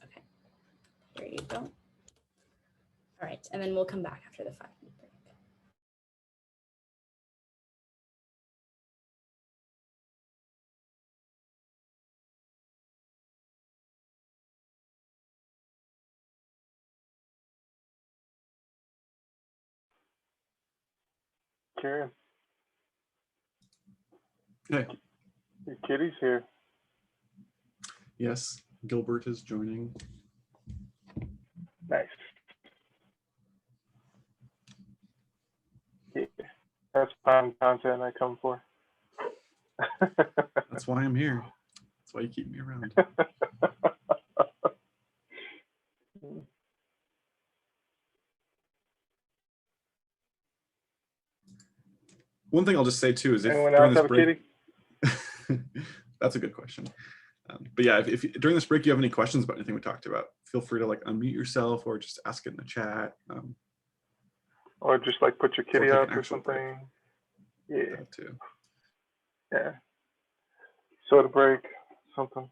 Okay, there you go. All right, and then we'll come back after the 5-minute break. Karen, Hey. your kitty's here. Yes, Gilbert is joining. Nice. Yeah, that's fun content I come for. That's why I'm here. That's why you keep me around. One thing I'll just say too is if Anyone during else this have a break, kitty? that's a good question. But yeah, if during this break you have any questions about anything we talked about, feel free to like unmute yourself or just ask it in the chat. Or just like put your kitty take up an or actual something. break. Yeah. That too. Yeah. Soda break, something.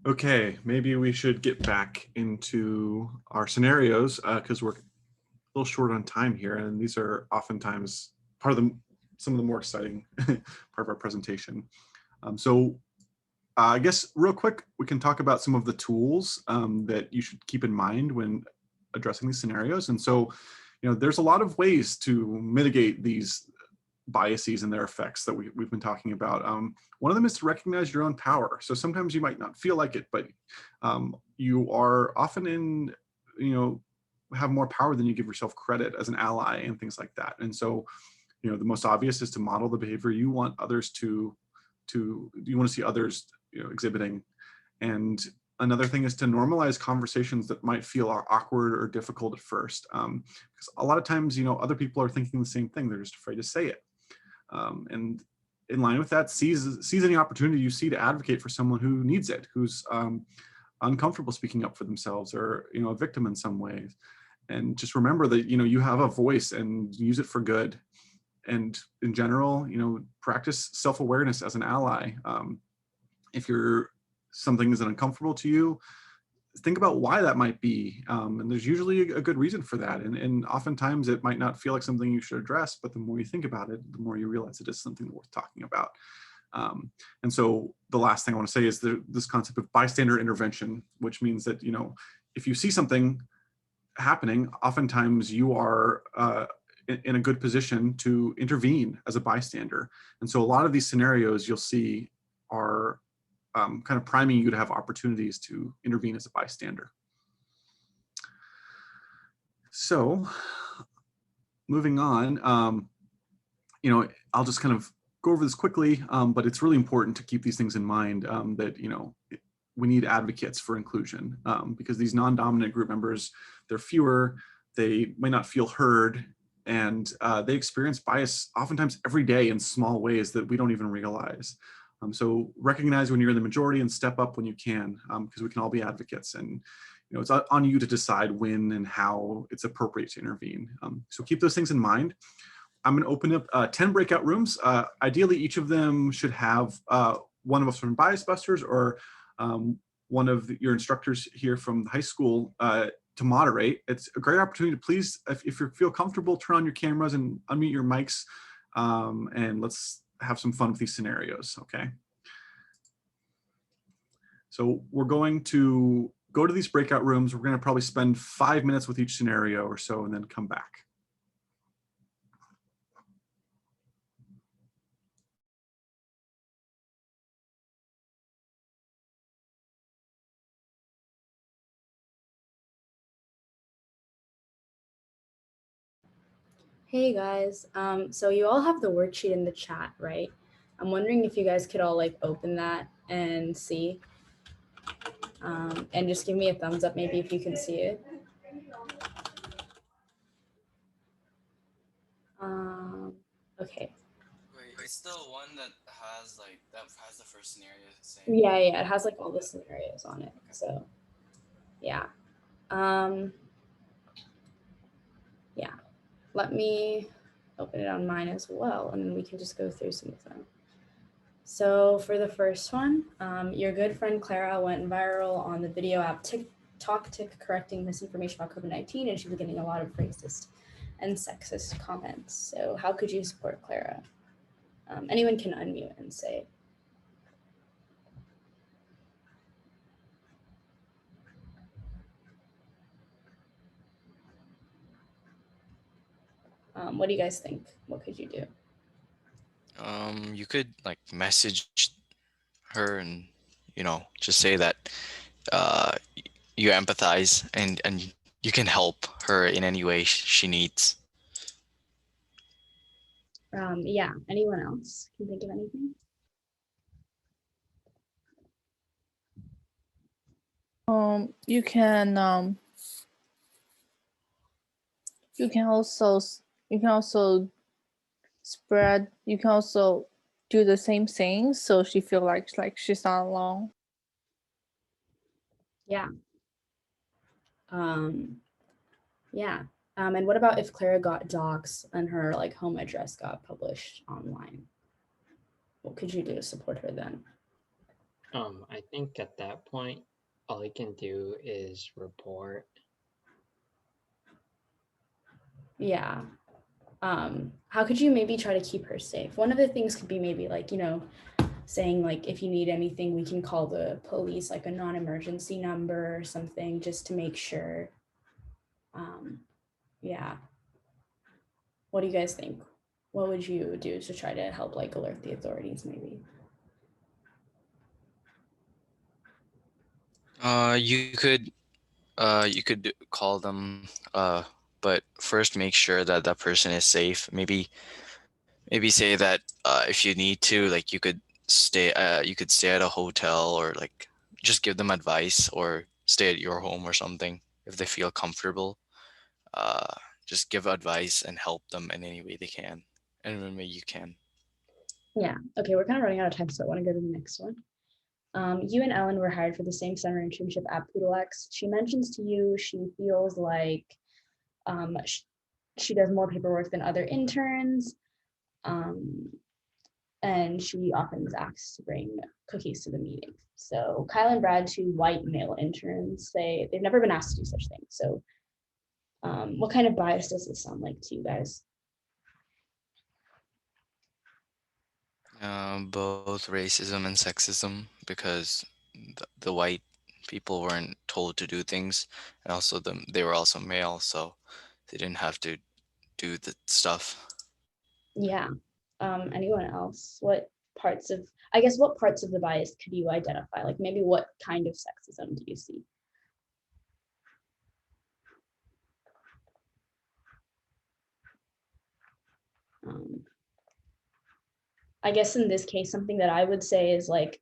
Okay, maybe we should get back into our scenarios because we're a little short on time here, and these are oftentimes part of some of the more exciting part of our presentation. So I guess real quick, we can talk about some of the tools that you should keep in mind when addressing these scenarios. And so, there's a lot of ways to mitigate these biases and their effects that we've been talking about. One of them is to recognize your own power. So sometimes you might not feel like it, but you are often have more power than you give yourself credit as an ally and things like that. And so, the most obvious is to model the behavior you want others you want to see others exhibiting. And another thing is to normalize conversations that might feel awkward or difficult at first. Because a lot of times, other people are thinking the same thing. They're just afraid to say it. And in line with that, seize any opportunity you see to advocate for someone who needs it, who's uncomfortable speaking up for themselves, or a victim in some ways. And just remember that you have a voice and use it for good. And in general, practice self-awareness as an ally. If something is uncomfortable to you, think about why that might be. And there's usually a good reason for that. And oftentimes it might not feel like something you should address, but the more you think about it, the more you realize it is something worth talking about. And so the last thing I want to say is this concept of bystander intervention, which means that, if you see something happening, oftentimes you are in a good position to intervene as a bystander. And so a lot of these scenarios you'll see are kind of priming you to have opportunities to intervene as a bystander. So moving on, I'll just kind of go over this quickly, but it's really important to keep these things in mind that, we need advocates for inclusion because these non-dominant group members, they're fewer, they may not feel heard, and they experience bias oftentimes every day in small ways that we don't even realize. So recognize when you're in the majority and step up when you can, because we can all be advocates, and it's on you to decide when and how it's appropriate to intervene. So keep those things in mind. I'm going to open up 10 breakout rooms. Ideally, each of them should have one of us from Bias Busters or one of your instructors here from the high school to moderate. It's a great opportunity to please, if you feel comfortable, turn on your cameras and unmute your mics, and let's have some fun with these scenarios, okay? So we're going to go to these breakout rooms. We're going to probably spend 5 minutes with each scenario or so and then come back. Hey guys, so you all have the worksheet in the chat, right? I'm wondering if you guys could all open that and see, and just give me a thumbs up maybe if you can see it. Okay. Wait, it's the one that has the first scenario saying. Yeah, it has all the scenarios on it. So yeah. Yeah. Let me open it on mine as well, and then we can just go through some of them. So for the first one, your good friend Clara went viral on the video app TikTok correcting misinformation about COVID-19, and she was getting a lot of racist and sexist comments. So how could you support Clara? Anyone can unmute and say. What do you guys think? What could you do? You could message her and just say that you empathize and you can help her in any way she needs. Yeah, anyone else can think of anything? You can also spread, you can also do the same thing so she feels like she's not alone. Yeah. Yeah. And what about if Clara got doxxed and her home address got published online? What could you do to support her then? I think at that point, all he can do is report. Yeah. How could you maybe try to keep her safe? One of the things could be maybe like, saying like, if you need anything, we can call the police, like a non-emergency number or something, just to make sure. Yeah. What do you guys think? What would you do to try to help like alert the authorities maybe? You could call them, but first make sure that that person is safe. Maybe say that if you need to, like you could stay at a hotel, or like just give them advice, or stay at your home or something if they feel comfortable. Uh, just give advice and help them in any way they can, and any way you can. Yeah. Okay, we're kind of running out of time, so I want to go to the next one. You and Ellen were hired for the same summer internship at PoodleX. She mentions to you she feels like she does more paperwork than other interns, and she often is asked to bring cookies to the meeting. So Kyle and Brad, two white male interns, say they've never been asked to do such things. So what kind of bias does this sound like to you guys? Both racism and sexism, because the white people weren't told to do things, and also they were also male, so they didn't have to do the stuff. Yeah. Anyone else? What parts of the bias could you identify? Like maybe what kind of sexism do you see? I guess in this case, something that I would say is like,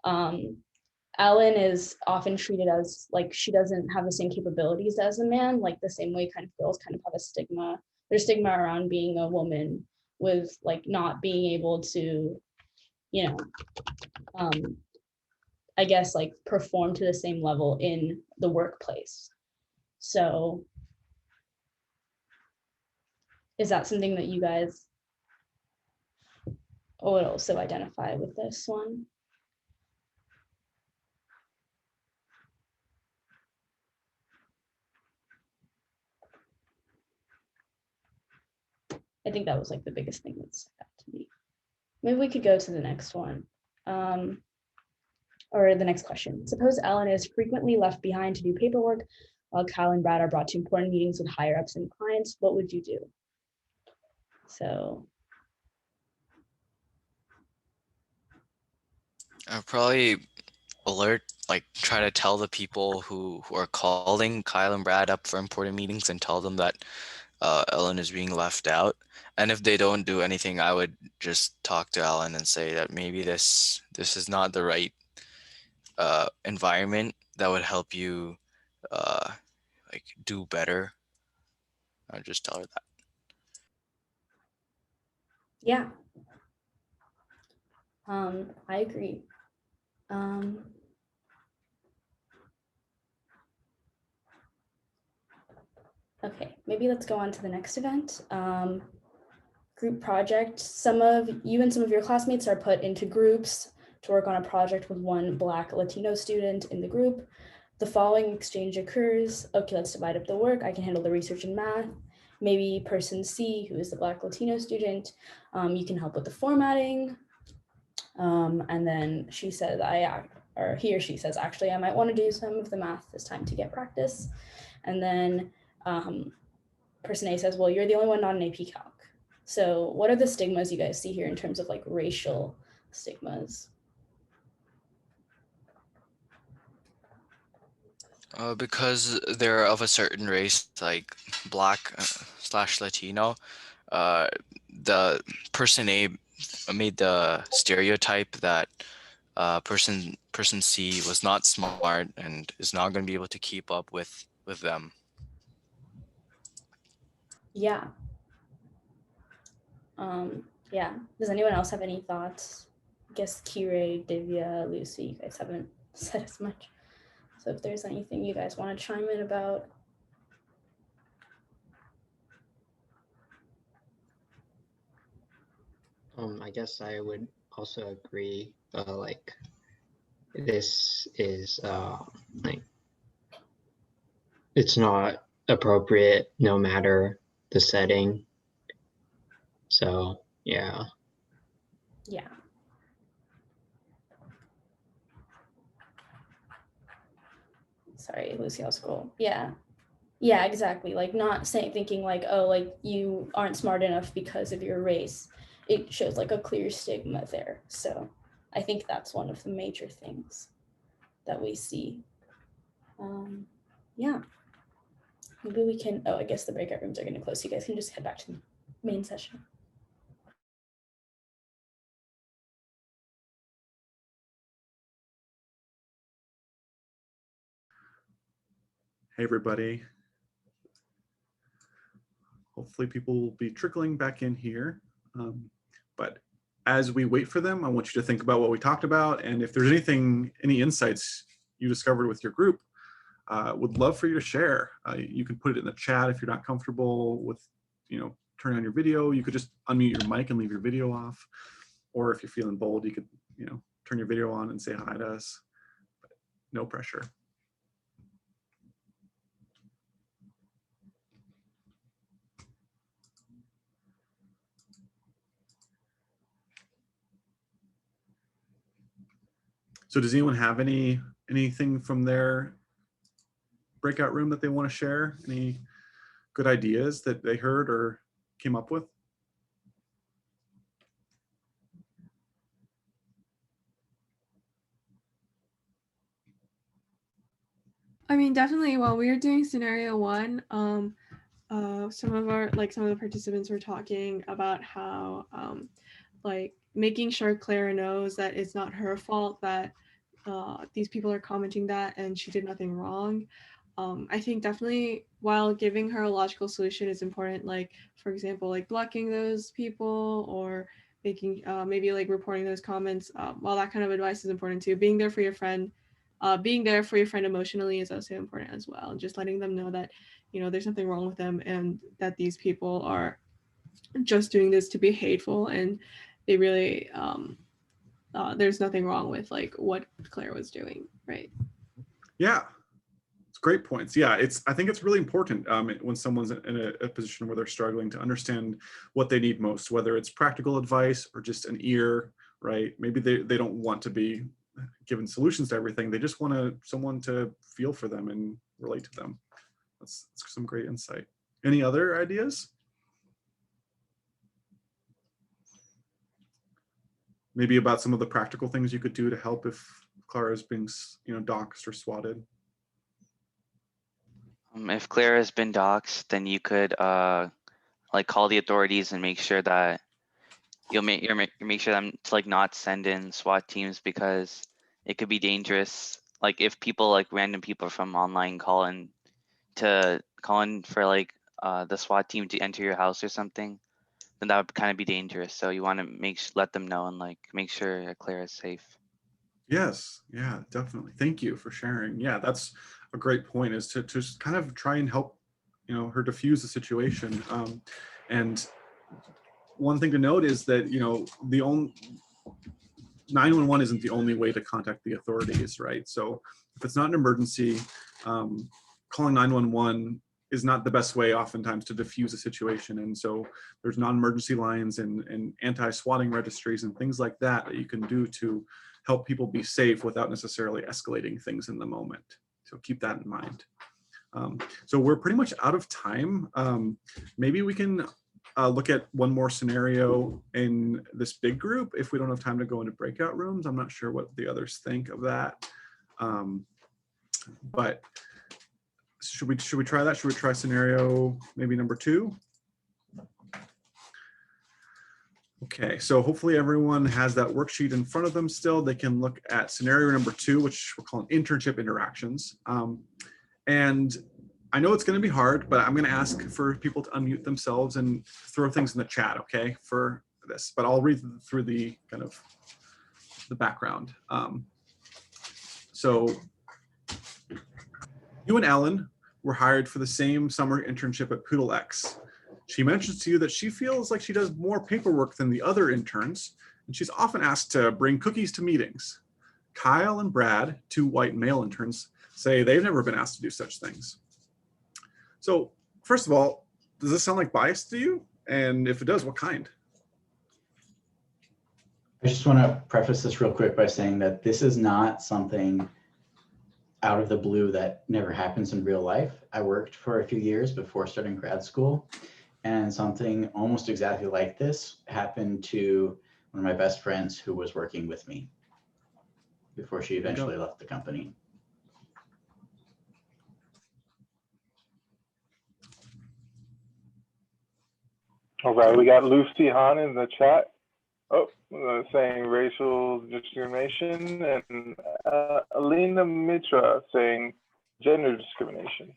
Ellen is often treated as like she doesn't have the same capabilities as a man, like the same way kind of girls kind of have a stigma. There's stigma around being a woman with like not being able to, I guess like perform to the same level in the workplace. So is that something that you guys would also identify with this one? I think that was like the biggest thing that stuck out to me. Maybe we could go to the next one. Or the next question. Suppose Ellen is frequently left behind to do paperwork while Kyle and Brad are brought to important meetings with higher ups and clients. What would you do? So I'd probably try to tell the people who are calling Kyle and Brad up for important meetings, and tell them that Ellen is being left out. And if they don't do anything, I would just talk to Ellen and say that maybe this is not the right environment that would help you do better. I'll just tell her that. yeah, I agree. Okay, maybe let's go on to the next event. Group project. Some of you and some of your classmates are put into groups to work on a project with one Black Latino student in the group. The following exchange occurs. Okay, let's divide up the work. I can handle the research and math. Maybe person C, who is the Black Latino student, you can help with the formatting. And then she says, he or she says, actually, I might want to do some of the math this time to get practice. And then person A says, well, you're the only one not an AP Calc. So what are the stigmas you guys see here in terms of like racial stigmas? Because they're of a certain race, like Black / Latino, the person A made the stereotype that person C was not smart and is not going to be able to keep up with them. Yeah. Yeah. Does anyone else have any thoughts? I guess Kirei, Divya, Lucy, you guys haven't said as much. So if there's anything you guys want to chime in about. I guess I would also agree, like this is like it's not appropriate no matter the setting. So yeah. Yeah. Sorry, Lucy, I'll scroll. Yeah. Yeah, exactly. Like not saying, thinking like, oh, like you aren't smart enough because of your race. It shows like a clear stigma there. So I think that's one of the major things that we see. Yeah. Maybe we can, oh, I guess the breakout rooms are going to close. So you guys can just head back to the main session. Hey, everybody. Hopefully people will be trickling back in here. But as we wait for them, I want you to think about what we talked about. And if there's any insights you discovered with your group, would love for you to share. You can put it in the chat if you're not comfortable with, turning on your video. You could just unmute your mic and leave your video off. Or if you're feeling bold, you could, turn your video on and say hi to us. But no pressure. So does anyone have anything from their breakout room that they want to share? Any good ideas that they heard or came up with? I mean, definitely while we were doing scenario 1, some of the participants were talking about how like making sure Clara knows that it's not her fault that these people are commenting that and she did nothing wrong. I think definitely while giving her a logical solution is important, like for example, like blocking those people or making maybe like reporting those comments. While that kind of advice is important too, being there for your friend emotionally is also important as well. Just letting them know that, there's something wrong with them and that these people are just doing this to be hateful and they really, there's nothing wrong with like what Claire was doing, right? Yeah, it's great points. Yeah, I think it's really important when someone's in a position where they're struggling to understand what they need most, whether it's practical advice or just an ear, right? Maybe they don't want to be given solutions to everything. They just want someone to feel for them and relate to them. That's some great insight. Any other ideas? Maybe about some of the practical things you could do to help if Clara is being, doxxed or swatted. If Clara has been doxxed, then you could like call the authorities and make sure that you'll make sure them to like not send in SWAT teams, because it could be dangerous. Like if people, like random people from online call in for like the SWAT team to enter your house or something, then that would kind of be dangerous. So you want to let them know and like make sure Clara is safe. Yes, yeah, definitely. Thank you for sharing. Yeah, that's a great point, is to just kind of try and help, her diffuse the situation. And one thing to note is that, the only 911 isn't the only way to contact the authorities, right? So if it's not an emergency, calling 911 is not the best way oftentimes to diffuse a situation. And so there's non-emergency lines and anti-swatting registries and things like that you can do to help people be safe without necessarily escalating things in the moment. So keep that in mind. So we're pretty much out of time. Maybe we can look at one more scenario in this big group if we don't have time to go into breakout rooms. I'm not sure what the others think of that. But should we try that? Should we try scenario maybe number 2? Okay, so hopefully everyone has that worksheet in front of them still. They can look at scenario number 2, which we're calling internship interactions. And I know it's going to be hard, but I'm going to ask for people to unmute themselves and throw things in the chat, okay, for this. But I'll read through the kind of the background. So you and Ellen were hired for the same summer internship at Poodle X. She mentions to you that she feels like she does more paperwork than the other interns, and she's often asked to bring cookies to meetings. Kyle and Brad, 2 white male interns, say they've never been asked to do such things. So first of all, does this sound like bias to you? And if it does, what kind? I just want to preface this real quick by saying that this is not something out of the blue that never happens in real life. I worked for a few years before starting grad school, and something almost exactly like this happened to one of my best friends who was working with me before she eventually left the company. All right, we got Lucy Han in the chat. Oh, saying racial discrimination, and Alina Mitra saying gender discrimination.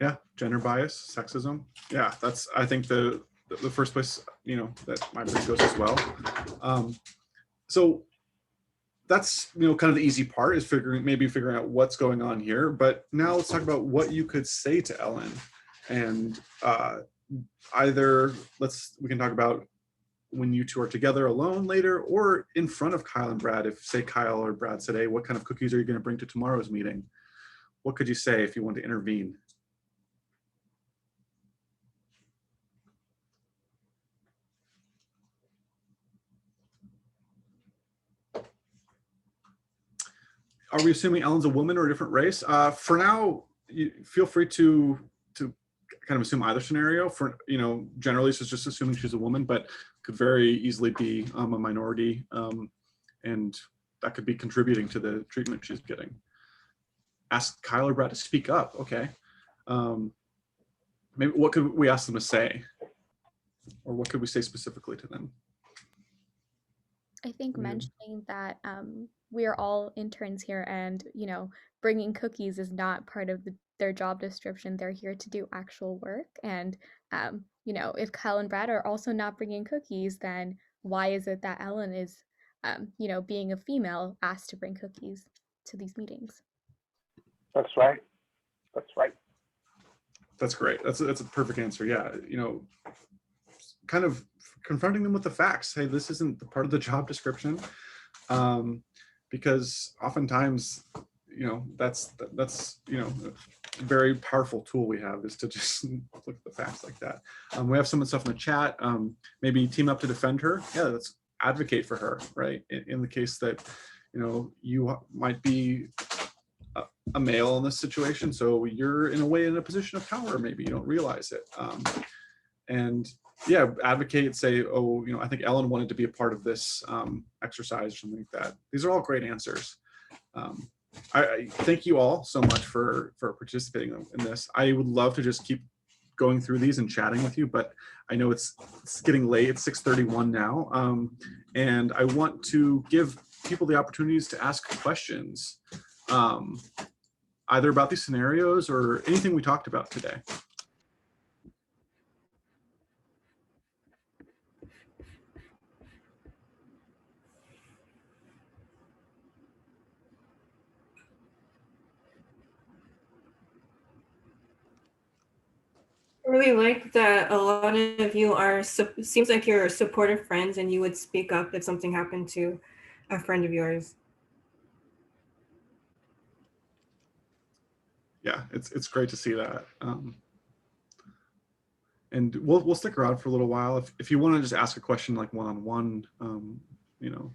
Yeah, gender bias, sexism. Yeah, that's, I think, the first place, you know, that my brain goes as well. So that's, you know, kind of the easy part, is figuring out what's going on here. But now let's talk about what you could say to Ellen. And either we can talk about when you two are together alone later, or in front of Kyle and Brad. If, say, Kyle or Brad said, hey, what kind of cookies are you going to bring to tomorrow's meeting? What could you say if you want to intervene? Are we assuming Ellen's a woman or a different race? For now, you feel free to kind of assume either scenario. For, you know, generally it's just assuming she's a woman, but could very easily be a minority, and that could be contributing to the treatment she's getting. Ask Kyle or Brad to speak up. Okay. Maybe what could we ask them to say, or what could we say specifically to them? I think mentioning that we are all interns here, and, you know, bringing cookies is not part of their job description. They're here to do actual work. And, you know, if Kyle and Brad are also not bringing cookies, then why is it that Ellen is, you know, being a female, asked to bring cookies to these meetings? That's right. That's right. That's great. That's a perfect answer. Yeah. You know, kind of confronting them with the facts. Hey, this isn't the part of the job description. Because oftentimes, you know, that's, you know, a very powerful tool we have, is to just look at the facts like that. We have some stuff in the chat. Maybe team up to defend her. Yeah, let's advocate for her, right? In the case that, you know, you might be a male in this situation, so you're in a way in a position of power, maybe you don't realize it. And yeah, advocate, say, oh, you know, I think Ellen wanted to be a part of this exercise or something like that. These are all great answers. I thank you all so much for participating in this. I would love to just keep going through these and chatting with you, but I know it's getting late. It's 6:31 now. And I want to give people the opportunities to ask questions, either about these scenarios or anything we talked about today. I really like that a lot of you are, seems like you're supportive friends, and you would speak up if something happened to a friend of yours. Yeah, it's great to see that. And we'll stick around for a little while. If you want to just ask a question like one-on-one, you know,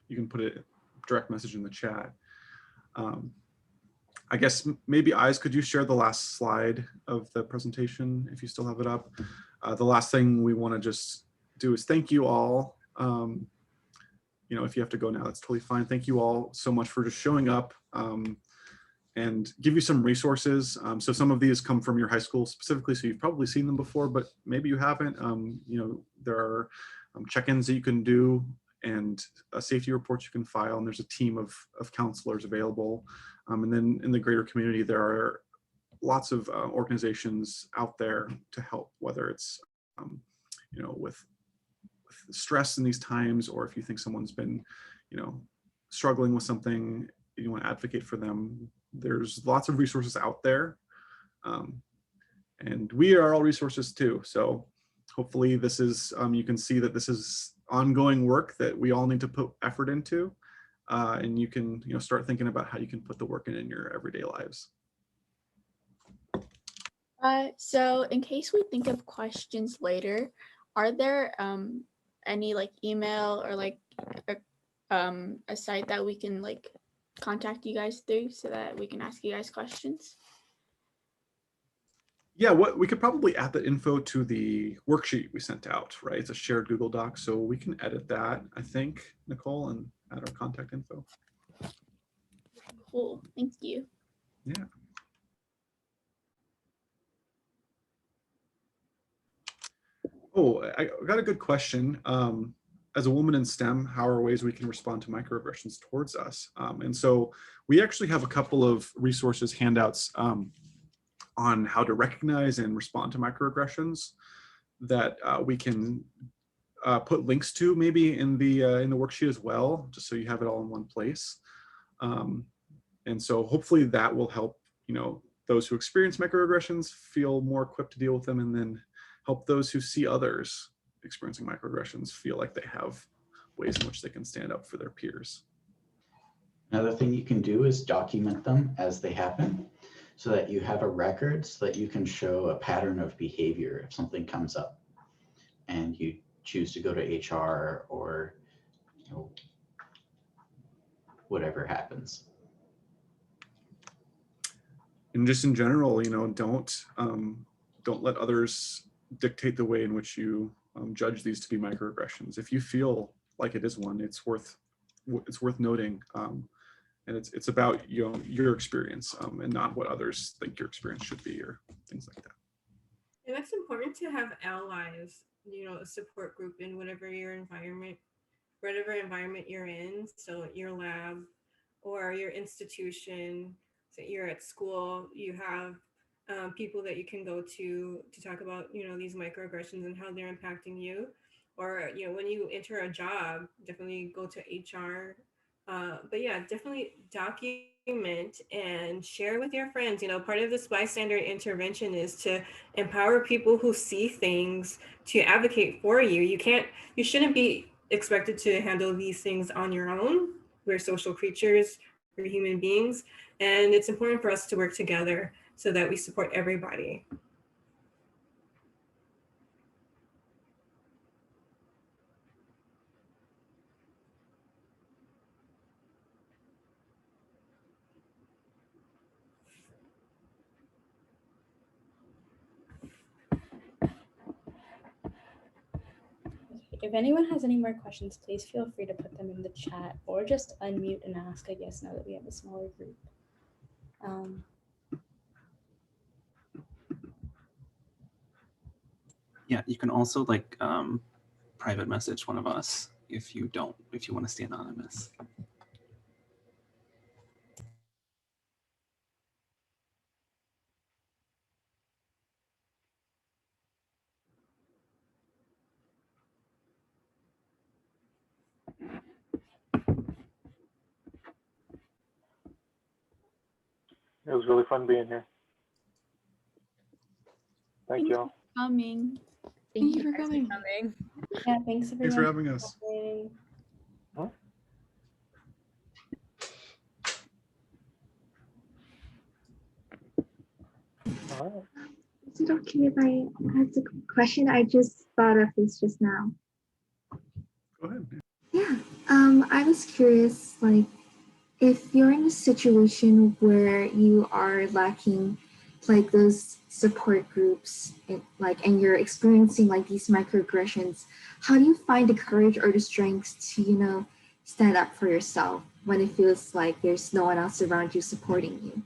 you can put it direct message in the chat. I guess maybe Eyes, could you share the last slide of the presentation if you still have it up? The last thing we want to just do is thank you all. You know, if you have to go now, that's totally fine. Thank you all so much for just showing up, and give you some resources. So some of these come from your high school specifically, so you've probably seen them before, but maybe you haven't. You know, there are check-ins that you can do, and safety reports you can file, and there's a team of counselors available. And then in the greater community, there are lots of organizations out there to help, whether it's, you know, with stress in these times, or if you think someone's been, you know, struggling with something, you want to advocate for them. There's lots of resources out there. And we are all resources too. So hopefully this is, you can see that this is ongoing work that we all need to put effort into. And you can start thinking about how you can put the work in your everyday lives. So in case we think of questions later, are there any like email or like a site that we can like contact you guys through so that we can ask you guys questions? Yeah, what we could probably add the info to the worksheet we sent out, right? It's a shared Google Doc, so we can edit that, I think, Nicole, and add our contact info. Cool, thank you. Yeah. Oh, I got a good question. As a woman in STEM, how are ways we can respond to microaggressions towards us? And so we actually have a couple of resources, handouts on how to recognize and respond to microaggressions that we can put links to maybe in the worksheet as well, just so you have it all in one place. And so hopefully that will help, those who experience microaggressions feel more equipped to deal with them, and then help those who see others experiencing microaggressions feel like they have ways in which they can stand up for their peers. Another thing you can do is document them as they happen, so that you have a record, so that you can show a pattern of behavior if something comes up and you choose to go to HR or whatever happens. And just in general, don't let others dictate the way in which you judge these to be microaggressions. If you feel like it is one, it's worth noting. And it's about your experience and not what others think your experience should be or things like that. And it's important to have allies, a support group in whatever environment you're in. So your lab or your institution, so you're at school, you have people that you can go to talk about, these microaggressions and how they're impacting you. Or, when you enter a job, definitely go to HR. But yeah, definitely document and share with your friends. Part of this bystander intervention is to empower people who see things to advocate for you. You shouldn't be expected to handle these things on your own. We're social creatures, we're human beings, and it's important for us to work together so that we support everybody. If anyone has any more questions, please feel free to put them in the chat or just unmute and ask, I guess, now that we have a smaller group. Yeah, you can also private message one of us if you want to stay anonymous. It was really fun being here. Thank you all. Coming. Thank you for coming. Yeah, thanks everyone. Thanks for having us. Huh? All right. Is it okay if I ask a question? I just thought of this just now. Go ahead. Yeah, I was curious, if you're in a situation where you are lacking those support groups and you're experiencing these microaggressions, how do you find the courage or the strength to stand up for yourself when it feels like there's no one else around you supporting you?